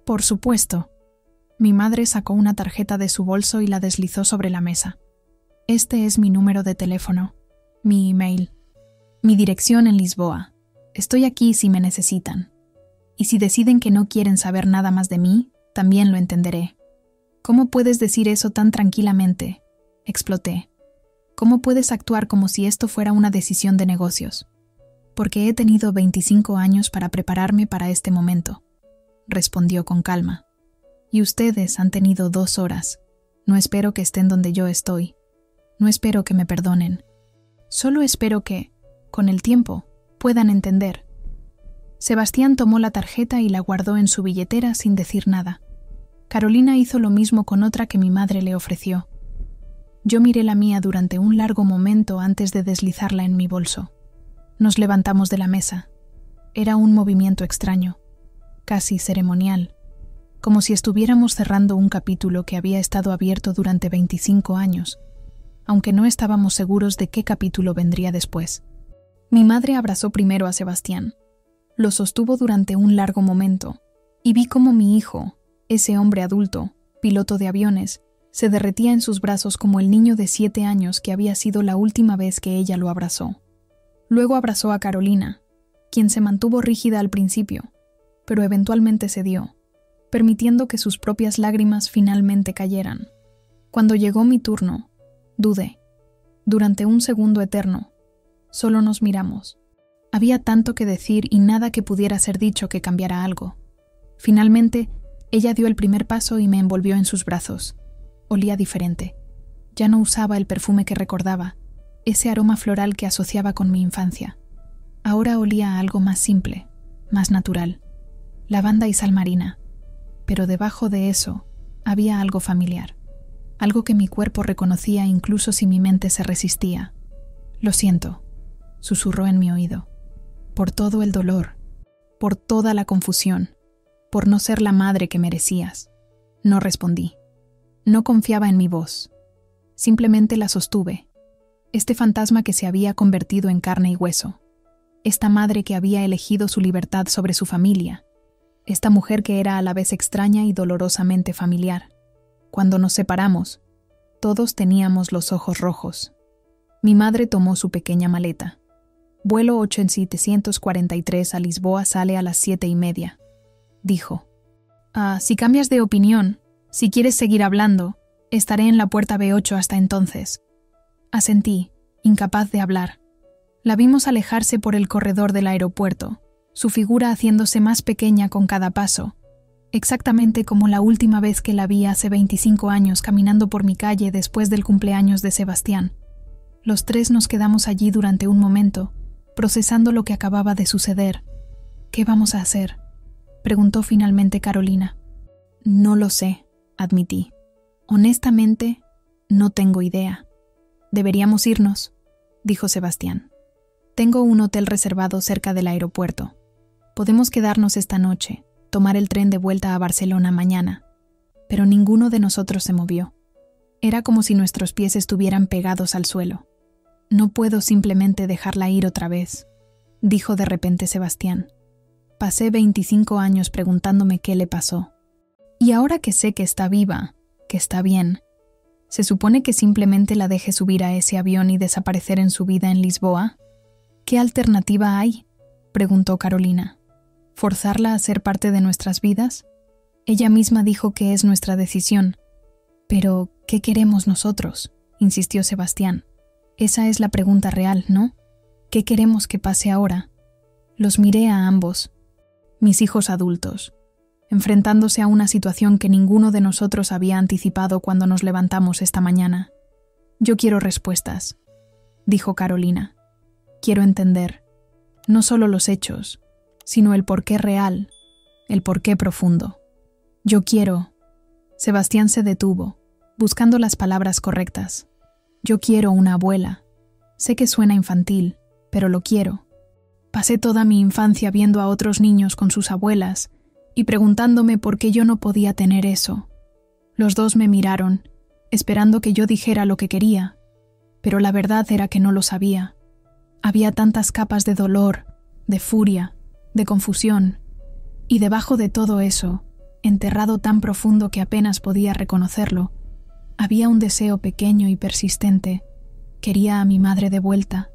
«Por supuesto». Mi madre sacó una tarjeta de su bolso y la deslizó sobre la mesa. «Este es mi número de teléfono, mi email, mi dirección en Lisboa. Estoy aquí si me necesitan. Y si deciden que no quieren saber nada más de mí, también lo entenderé». «¿Cómo puedes decir eso tan tranquilamente?», exploté. «¿Cómo puedes actuar como si esto fuera una decisión de negocios?» «Porque he tenido 25 años para prepararme para este momento», respondió con calma. «Y ustedes han tenido 2 horas. No espero que estén donde yo estoy. No espero que me perdonen. Solo espero que, con el tiempo, puedan entender». Sebastián tomó la tarjeta y la guardó en su billetera sin decir nada. Carolina hizo lo mismo con otra que mi madre le ofreció. Yo miré la mía durante un largo momento antes de deslizarla en mi bolso. Nos levantamos de la mesa. Era un movimiento extraño, casi ceremonial, como si estuviéramos cerrando un capítulo que había estado abierto durante 25 años, aunque no estábamos seguros de qué capítulo vendría después. Mi madre abrazó primero a Sebastián. Lo sostuvo durante un largo momento, y vi cómo mi hijo, ese hombre adulto, piloto de aviones, se derretía en sus brazos como el niño de 7 años que había sido la última vez que ella lo abrazó. Luego abrazó a Carolina, quien se mantuvo rígida al principio, pero eventualmente cedió, permitiendo que sus propias lágrimas finalmente cayeran. Cuando llegó mi turno, dudé. Durante un segundo eterno, solo nos miramos. Había tanto que decir y nada que pudiera ser dicho que cambiara algo. Finalmente, ella dio el primer paso y me envolvió en sus brazos. Olía diferente. Ya no usaba el perfume que recordaba, ese aroma floral que asociaba con mi infancia. Ahora olía a algo más simple, más natural. Lavanda y sal marina. Pero debajo de eso había algo familiar. Algo que mi cuerpo reconocía incluso si mi mente se resistía. «Lo siento», susurró en mi oído. «Por todo el dolor, por toda la confusión, por no ser la madre que merecías». No respondí. No confiaba en mi voz. Simplemente la sostuve. Este fantasma que se había convertido en carne y hueso. Esta madre que había elegido su libertad sobre su familia. Esta mujer que era a la vez extraña y dolorosamente familiar. Cuando nos separamos, todos teníamos los ojos rojos. Mi madre tomó su pequeña maleta. «Vuelo 8743 a Lisboa sale a las 7:30», dijo. Si cambias de opinión, si quieres seguir hablando, estaré en la puerta B8 hasta entonces». Asentí, incapaz de hablar. La vimos alejarse por el corredor del aeropuerto, su figura haciéndose más pequeña con cada paso, exactamente como la última vez que la vi hace 25 años caminando por mi calle después del cumpleaños de Sebastián. Los 3 nos quedamos allí durante un momento, procesando lo que acababa de suceder. «¿Qué vamos a hacer?», preguntó finalmente Carolina. «No lo sé», admití. «Honestamente, no tengo idea». «Deberíamos irnos», dijo Sebastián. «Tengo un hotel reservado cerca del aeropuerto. Podemos quedarnos esta noche, tomar el tren de vuelta a Barcelona mañana». Pero ninguno de nosotros se movió. Era como si nuestros pies estuvieran pegados al suelo. «No puedo simplemente dejarla ir otra vez», dijo de repente Sebastián. «Pasé 25 años preguntándome qué le pasó. Y ahora que sé que está viva, que está bien, ¿se supone que simplemente la deje subir a ese avión y desaparecer en su vida en Lisboa? ¿Qué alternativa hay?», preguntó Carolina. ¿Forzarla a ser parte de nuestras vidas? Ella misma dijo que es nuestra decisión. «Pero, ¿qué queremos nosotros?», insistió Sebastián. «Esa es la pregunta real, ¿no? ¿Qué queremos que pase ahora?». Los miré a ambos, mis hijos adultos, enfrentándose a una situación que ninguno de nosotros había anticipado cuando nos levantamos esta mañana. «Yo quiero respuestas», dijo Carolina. «Quiero entender, no solo los hechos, sino el porqué real, el porqué profundo. Yo quiero». Sebastián se detuvo, buscando las palabras correctas. «Yo quiero una abuela. Sé que suena infantil, pero lo quiero. Pasé toda mi infancia viendo a otros niños con sus abuelas y preguntándome por qué yo no podía tener eso. Los dos me miraron, esperando que yo dijera lo que quería, pero la verdad era que no lo sabía. Había tantas capas de dolor, de furia, de confusión, y debajo de todo eso, enterrado tan profundo que apenas podía reconocerlo, había un deseo pequeño y persistente. Quería a mi madre de vuelta,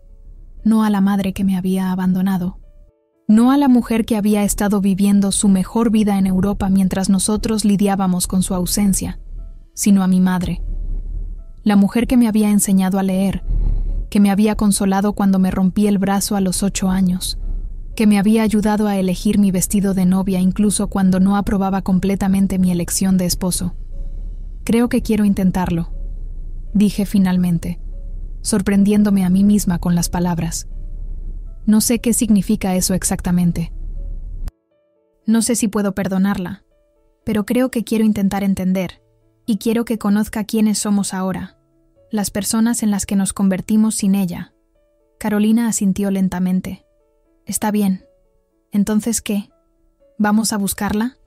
no a la madre que me había abandonado, no a la mujer que había estado viviendo su mejor vida en Europa mientras nosotros lidiábamos con su ausencia, sino a mi madre, la mujer que me había enseñado a leer, que me había consolado cuando me rompí el brazo a los 8 años, que me había ayudado a elegir mi vestido de novia incluso cuando no aprobaba completamente mi elección de esposo. Creo que quiero intentarlo, dije finalmente, sorprendiéndome a mí misma con las palabras. No sé qué significa eso exactamente. No sé si puedo perdonarla, pero creo que quiero intentar entender, y quiero que conozca quiénes somos ahora, las personas en las que nos convertimos sin ella. Carolina asintió lentamente. Está bien. ¿Entonces qué? ¿Vamos a buscarla?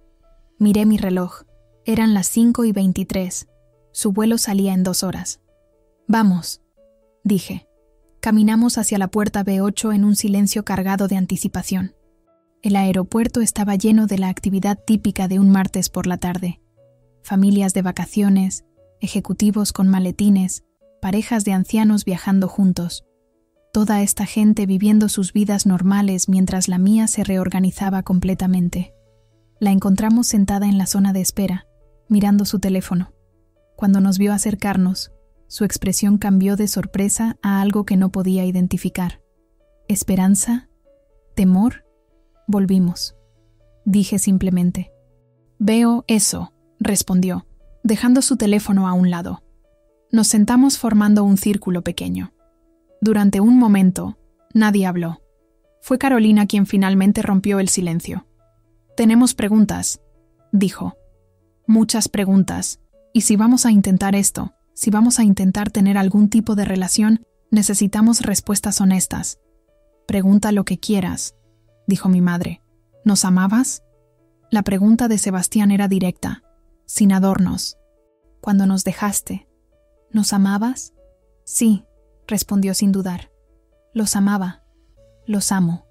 Miré mi reloj. Eran las 5:23. Su vuelo salía en 2 horas. Vamos, dije. Caminamos hacia la puerta B8 en un silencio cargado de anticipación. El aeropuerto estaba lleno de la actividad típica de un martes por la tarde. Familias de vacaciones, ejecutivos con maletines, parejas de ancianos viajando juntos. Toda esta gente viviendo sus vidas normales mientras la mía se reorganizaba completamente. La encontramos sentada en la zona de espera, mirando su teléfono. Cuando nos vio acercarnos, su expresión cambió de sorpresa a algo que no podía identificar. ¿Esperanza? ¿Temor? Volvimos. Dije simplemente. Veo eso, respondió, dejando su teléfono a un lado. Nos sentamos formando un círculo pequeño. Durante un momento, nadie habló. Fue Carolina quien finalmente rompió el silencio. Tenemos preguntas, dijo. Muchas preguntas. Y si vamos a intentar esto, si vamos a intentar tener algún tipo de relación, necesitamos respuestas honestas. Pregunta lo que quieras, dijo mi madre. ¿Nos amabas? La pregunta de Sebastián era directa, sin adornos. Cuando nos dejaste, ¿nos amabas? Sí, respondió sin dudar. Los amaba, los amo.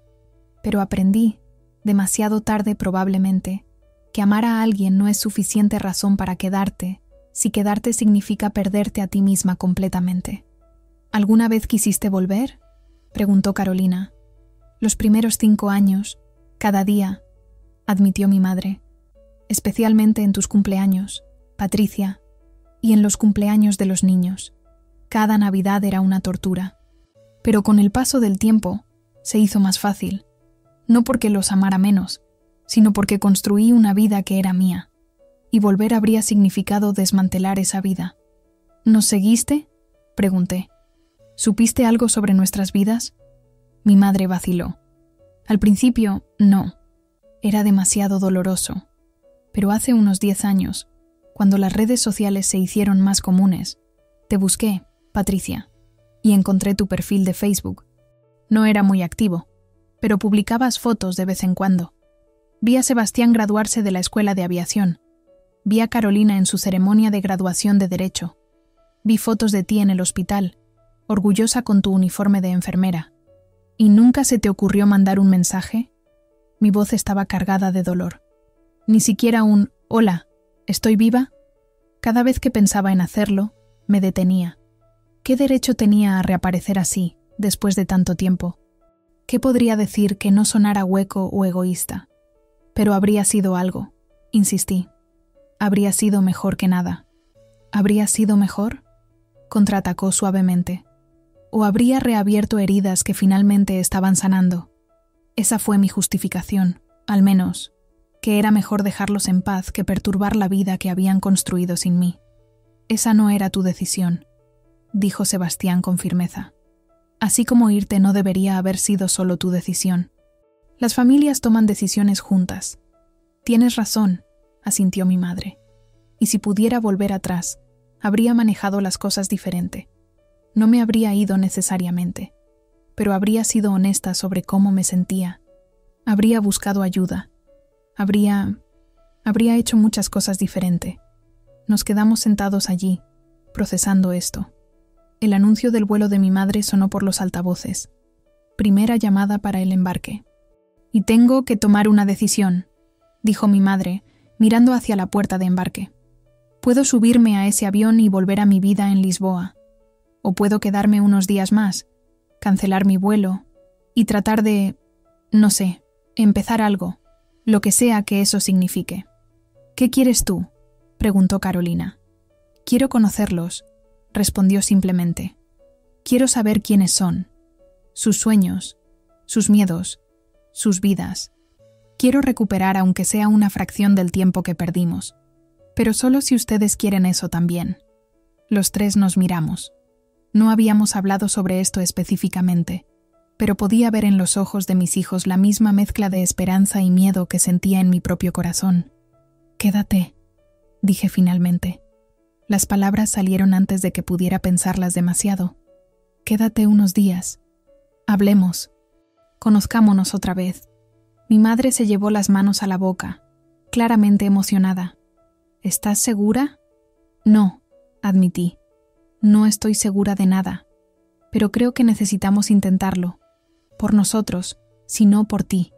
Pero aprendí, demasiado tarde probablemente, que amar a alguien no es suficiente razón para quedarte, si quedarte significa perderte a ti misma completamente. ¿Alguna vez quisiste volver? Preguntó Carolina. Los primeros 5 años, cada día, admitió mi madre, especialmente en tus cumpleaños, Patricia, y en los cumpleaños de los niños. Cada Navidad era una tortura. Pero con el paso del tiempo, se hizo más fácil. No porque los amara menos, sino porque construí una vida que era mía. Y volver habría significado desmantelar esa vida. ¿Nos seguiste? Pregunté. ¿Supiste algo sobre nuestras vidas? Mi madre vaciló. Al principio, no. Era demasiado doloroso. Pero hace unos 10 años, cuando las redes sociales se hicieron más comunes, te busqué, Patricia, y encontré tu perfil de Facebook. No era muy activo, pero publicabas fotos de vez en cuando. Vi a Sebastián graduarse de la escuela de aviación. Vi a Carolina en su ceremonia de graduación de Derecho. Vi fotos de ti en el hospital, orgullosa con tu uniforme de enfermera. ¿Y nunca se te ocurrió mandar un mensaje? Mi voz estaba cargada de dolor. Ni siquiera un «Hola, ¿estoy viva?» Cada vez que pensaba en hacerlo, me detenía. ¿Qué derecho tenía a reaparecer así, después de tanto tiempo? ¿Qué podría decir que no sonara hueco o egoísta? Pero habría sido algo, insistí. Habría sido mejor que nada. ¿Habría sido mejor? Contraatacó suavemente. ¿O habría reabierto heridas que finalmente estaban sanando? Esa fue mi justificación, al menos, que era mejor dejarlos en paz que perturbar la vida que habían construido sin mí. Esa no era tu decisión, dijo Sebastián con firmeza. Así como irte no debería haber sido solo tu decisión. Las familias toman decisiones juntas. Tienes razón, asintió mi madre. Y si pudiera volver atrás, habría manejado las cosas diferente. No me habría ido necesariamente, pero habría sido honesta sobre cómo me sentía. Habría buscado ayuda. Habría hecho muchas cosas diferente. Nos quedamos sentados allí, procesando esto. El anuncio del vuelo de mi madre sonó por los altavoces. Primera llamada para el embarque. «Y tengo que tomar una decisión», dijo mi madre, mirando hacia la puerta de embarque. «Puedo subirme a ese avión y volver a mi vida en Lisboa. O puedo quedarme unos días más, cancelar mi vuelo y tratar de, no sé, empezar algo, lo que sea que eso signifique». «¿Qué quieres tú?», preguntó Carolina. «Quiero conocerlos», respondió simplemente. «Quiero saber quiénes son, sus sueños, sus miedos, sus vidas. Quiero recuperar aunque sea una fracción del tiempo que perdimos. Pero solo si ustedes quieren eso también». Los tres nos miramos. No habíamos hablado sobre esto específicamente, pero podía ver en los ojos de mis hijos la misma mezcla de esperanza y miedo que sentía en mi propio corazón. «Quédate», dije finalmente. Las palabras salieron antes de que pudiera pensarlas demasiado. «Quédate unos días. Hablemos. Conozcámonos otra vez». Mi madre se llevó las manos a la boca, claramente emocionada. «¿Estás segura?» «No», admití. «No estoy segura de nada. Pero creo que necesitamos intentarlo. Por nosotros, si no por ti.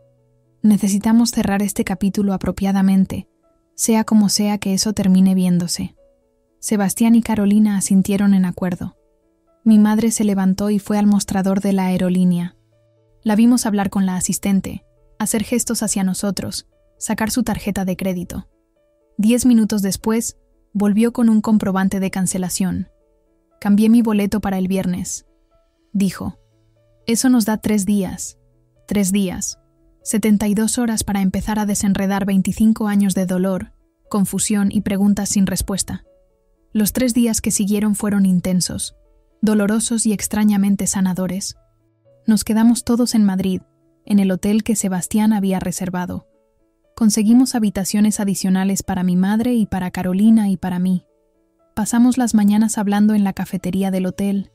Necesitamos cerrar este capítulo apropiadamente, sea como sea que eso termine viéndose». Sebastián y Carolina asintieron en acuerdo. Mi madre se levantó y fue al mostrador de la aerolínea. La vimos hablar con la asistente, hacer gestos hacia nosotros, sacar su tarjeta de crédito. 10 minutos después, volvió con un comprobante de cancelación. «Cambié mi boleto para el viernes», dijo. «Eso nos da 3 días. 3 días. 72 horas para empezar a desenredar 25 años de dolor, confusión y preguntas sin respuesta». Los 3 días que siguieron fueron intensos, dolorosos y extrañamente sanadores. Nos quedamos todos en Madrid, en el hotel que Sebastián había reservado. Conseguimos habitaciones adicionales para mi madre y para Carolina y para mí. Pasamos las mañanas hablando en la cafetería del hotel,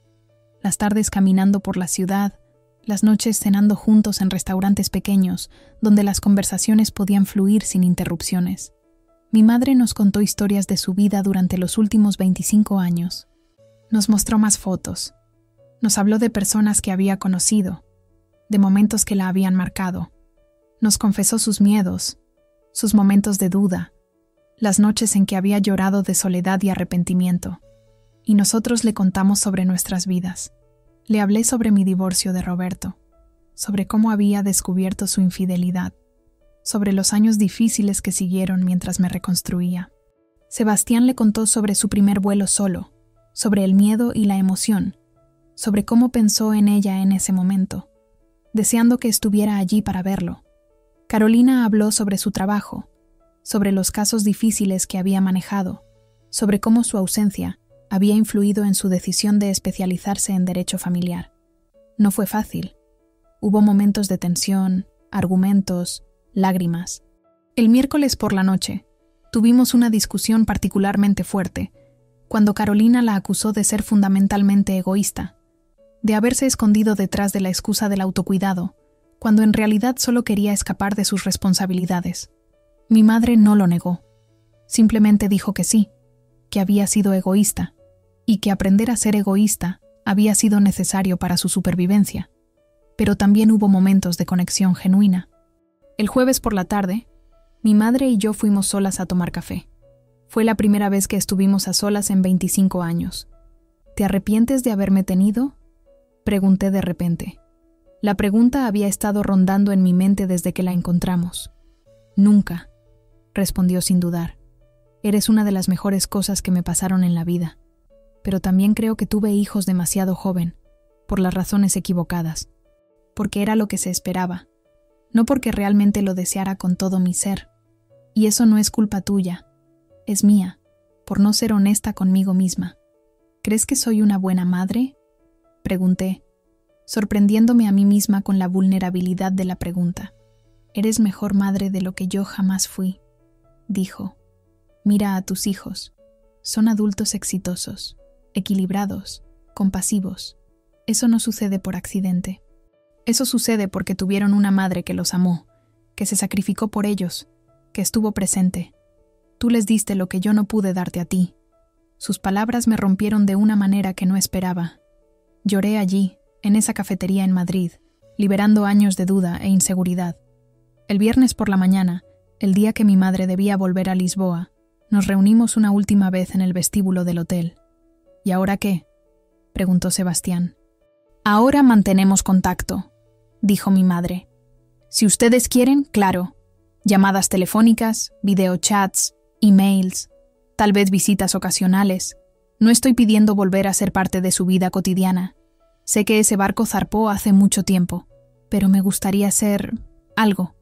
las tardes caminando por la ciudad, las noches cenando juntos en restaurantes pequeños, donde las conversaciones podían fluir sin interrupciones. Mi madre nos contó historias de su vida durante los últimos 25 años. Nos mostró más fotos. Nos habló de personas que había conocido, de momentos que la habían marcado. Nos confesó sus miedos, sus momentos de duda, las noches en que había llorado de soledad y arrepentimiento. Y nosotros le contamos sobre nuestras vidas. Le hablé sobre mi divorcio de Roberto, sobre cómo había descubierto su infidelidad, sobre los años difíciles que siguieron mientras me reconstruía. Sebastián le contó sobre su primer vuelo solo, sobre el miedo y la emoción, sobre cómo pensó en ella en ese momento, deseando que estuviera allí para verlo. Carolina habló sobre su trabajo, sobre los casos difíciles que había manejado, sobre cómo su ausencia había influido en su decisión de especializarse en derecho familiar. No fue fácil. Hubo momentos de tensión, argumentos, lágrimas. El miércoles por la noche, tuvimos una discusión particularmente fuerte, cuando Carolina la acusó de ser fundamentalmente egoísta, de haberse escondido detrás de la excusa del autocuidado, cuando en realidad solo quería escapar de sus responsabilidades. Mi madre no lo negó. Simplemente dijo que sí, que había sido egoísta, y que aprender a ser egoísta había sido necesario para su supervivencia. Pero también hubo momentos de conexión genuina. El jueves por la tarde, mi madre y yo fuimos solas a tomar café. Fue la primera vez que estuvimos a solas en 25 años. ¿Te arrepientes de haberme tenido?, pregunté de repente. La pregunta había estado rondando en mi mente desde que la encontramos. «Nunca», respondió sin dudar. «Eres una de las mejores cosas que me pasaron en la vida. Pero también creo que tuve hijos demasiado joven, por las razones equivocadas, porque era lo que se esperaba, no porque realmente lo deseara con todo mi ser. Y eso no es culpa tuya, es mía, por no ser honesta conmigo misma. ¿Crees que soy una buena madre?», pregunté, sorprendiéndome a mí misma con la vulnerabilidad de la pregunta. «Eres mejor madre de lo que yo jamás fui», dijo. «Mira a tus hijos. Son adultos exitosos, equilibrados, compasivos. Eso no sucede por accidente. Eso sucede porque tuvieron una madre que los amó, que se sacrificó por ellos, que estuvo presente. Tú les diste lo que yo no pude darte a ti. Sus palabras me rompieron de una manera que no esperaba. Lloré allí, en esa cafetería en Madrid, liberando años de duda e inseguridad. El viernes por la mañana, el día que mi madre debía volver a Lisboa, nos reunimos una última vez en el vestíbulo del hotel. ¿Y ahora qué?, preguntó Sebastián. Ahora mantenemos contacto, dijo mi madre. Si ustedes quieren, claro. Llamadas telefónicas, videochats, emails, tal vez visitas ocasionales. No estoy pidiendo volver a ser parte de su vida cotidiana. Sé que ese barco zarpó hace mucho tiempo, pero me gustaría ser algo.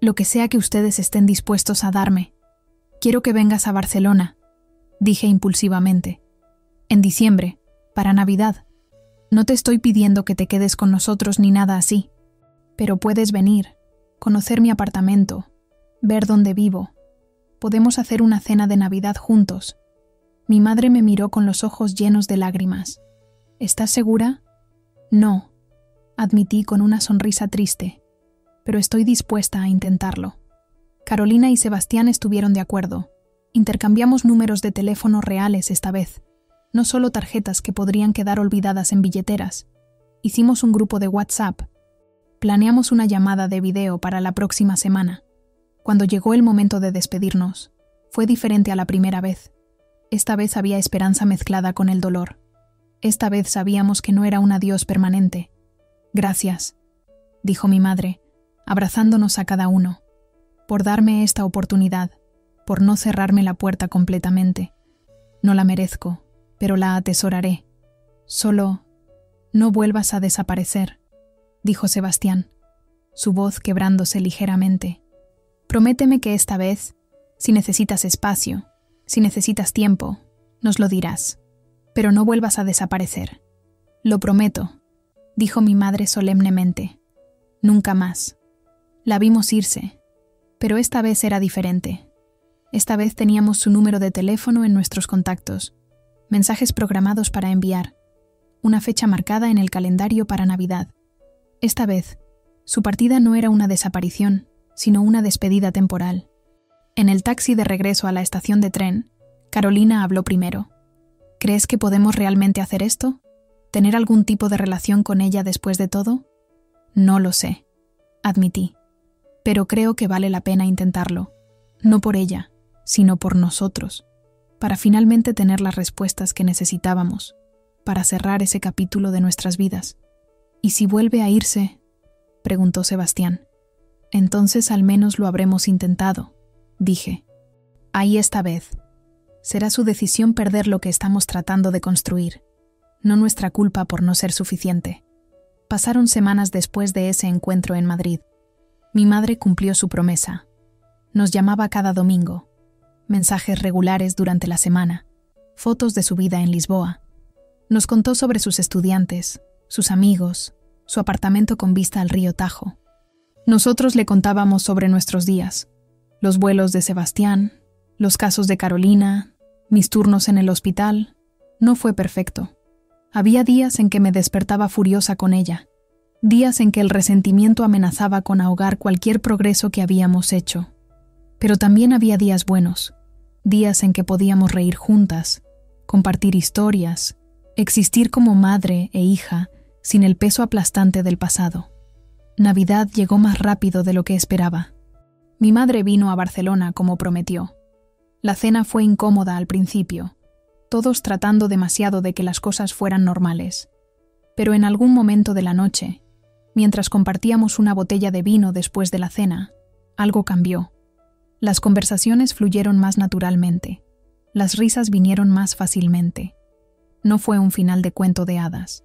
Lo que sea que ustedes estén dispuestos a darme. Quiero que vengas a Barcelona, dije impulsivamente. En diciembre, para Navidad. No te estoy pidiendo que te quedes con nosotros ni nada así, pero puedes venir, conocer mi apartamento, ver dónde vivo. Podemos hacer una cena de Navidad juntos. Mi madre me miró con los ojos llenos de lágrimas. ¿Estás segura? No, admití con una sonrisa triste, pero estoy dispuesta a intentarlo. Carolina y Sebastián estuvieron de acuerdo. Intercambiamos números de teléfono reales esta vez, no solo tarjetas que podrían quedar olvidadas en billeteras. Hicimos un grupo de WhatsApp. Planeamos una llamada de video para la próxima semana. Cuando llegó el momento de despedirnos, fue diferente a la primera vez. Esta vez había esperanza mezclada con el dolor. Esta vez sabíamos que no era un adiós permanente. Gracias, dijo mi madre, abrazándonos a cada uno, por darme esta oportunidad, por no cerrarme la puerta completamente. No la merezco, pero la atesoraré. Solo, no vuelvas a desaparecer, dijo Sebastián, su voz quebrándose ligeramente. Prométeme que esta vez, si necesitas espacio, si necesitas tiempo, nos lo dirás, pero no vuelvas a desaparecer. Lo prometo, dijo mi madre solemnemente. Nunca más. La vimos irse, pero esta vez era diferente. Esta vez teníamos su número de teléfono en nuestros contactos, mensajes programados para enviar, una fecha marcada en el calendario para Navidad. Esta vez, su partida no era una desaparición, sino una despedida temporal. En el taxi de regreso a la estación de tren, Carolina habló primero. ¿Crees que podemos realmente hacer esto? ¿Tener algún tipo de relación con ella después de todo? No lo sé, admití. Pero creo que vale la pena intentarlo. No por ella, sino por nosotros. Para finalmente tener las respuestas que necesitábamos, para cerrar ese capítulo de nuestras vidas. ¿Y si vuelve a irse?, preguntó Sebastián. Entonces al menos lo habremos intentado, dije. Ahí esta vez. Será su decisión perder lo que estamos tratando de construir, no nuestra culpa por no ser suficiente. Pasaron semanas después de ese encuentro en Madrid. Mi madre cumplió su promesa. Nos llamaba cada domingo. Mensajes regulares durante la semana, fotos de su vida en Lisboa. Nos contó sobre sus estudiantes, sus amigos, su apartamento con vista al río Tajo. Nosotros le contábamos sobre nuestros días, los vuelos de Sebastián, los casos de Carolina, mis turnos en el hospital. No fue perfecto. Había días en que me despertaba furiosa con ella, días en que el resentimiento amenazaba con ahogar cualquier progreso que habíamos hecho. Pero también había días buenos, días en que podíamos reír juntas, compartir historias, existir como madre e hija sin el peso aplastante del pasado. Navidad llegó más rápido de lo que esperaba. Mi madre vino a Barcelona como prometió. La cena fue incómoda al principio, todos tratando demasiado de que las cosas fueran normales. Pero en algún momento de la noche, mientras compartíamos una botella de vino después de la cena, algo cambió. Las conversaciones fluyeron más naturalmente. Las risas vinieron más fácilmente. No fue un final de cuento de hadas.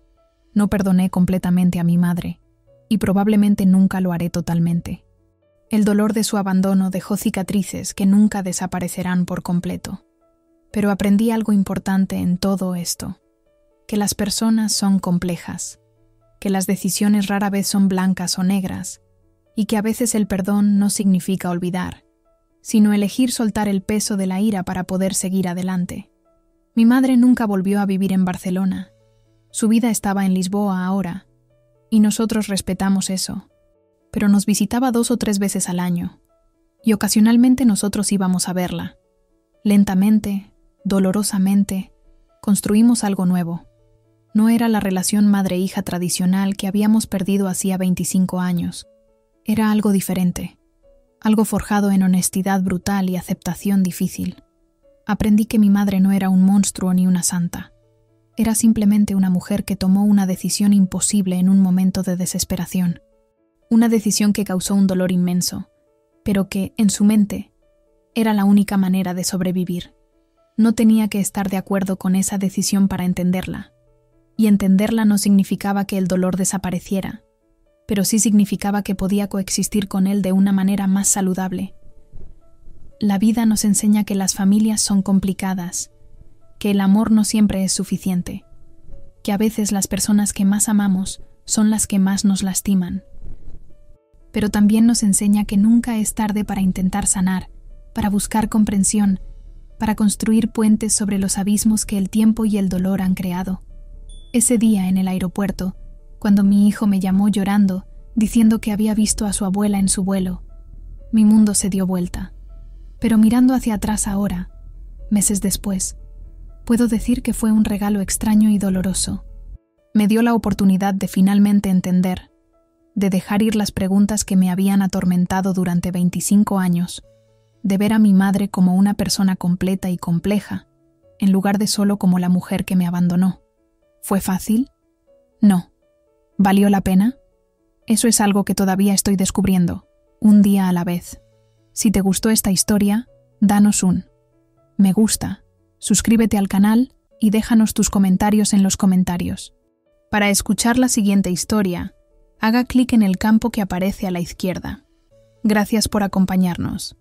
No perdoné completamente a mi madre, y probablemente nunca lo haré totalmente. El dolor de su abandono dejó cicatrices que nunca desaparecerán por completo. Pero aprendí algo importante en todo esto, que las personas son complejas, que las decisiones rara vez son blancas o negras, y que a veces el perdón no significa olvidar, sino elegir soltar el peso de la ira para poder seguir adelante. Mi madre nunca volvió a vivir en Barcelona, Su vida estaba en Lisboa ahora, y nosotros respetamos eso. Pero nos visitaba 2 o 3 veces al año, y ocasionalmente nosotros íbamos a verla. Lentamente, dolorosamente, construimos algo nuevo. No era la relación madre-hija tradicional que habíamos perdido hacía 25 años. Era algo diferente, algo forjado en honestidad brutal y aceptación difícil. Aprendí que mi madre no era un monstruo ni una santa. Era simplemente una mujer que tomó una decisión imposible en un momento de desesperación. Una decisión que causó un dolor inmenso, pero que, en su mente, era la única manera de sobrevivir. No tenía que estar de acuerdo con esa decisión para entenderla. Y entenderla no significaba que el dolor desapareciera, pero sí significaba que podía coexistir con él de una manera más saludable. La vida nos enseña que las familias son complicadas, que el amor no siempre es suficiente, que a veces las personas que más amamos son las que más nos lastiman. Pero también nos enseña que nunca es tarde para intentar sanar, para buscar comprensión, para construir puentes sobre los abismos que el tiempo y el dolor han creado. Ese día en el aeropuerto, cuando mi hijo me llamó llorando, diciendo que había visto a su abuela en su vuelo, mi mundo se dio vuelta. Pero mirando hacia atrás ahora, meses después, puedo decir que fue un regalo extraño y doloroso. Me dio la oportunidad de finalmente entender, de dejar ir las preguntas que me habían atormentado durante 25 años, de ver a mi madre como una persona completa y compleja, en lugar de solo como la mujer que me abandonó. ¿Fue fácil? No. ¿Valió la pena? Eso es algo que todavía estoy descubriendo, un día a la vez. Si te gustó esta historia, danos un me gusta, suscríbete al canal y déjanos tus comentarios en los comentarios. Para escuchar la siguiente historia, haga clic en el campo que aparece a la izquierda. Gracias por acompañarnos.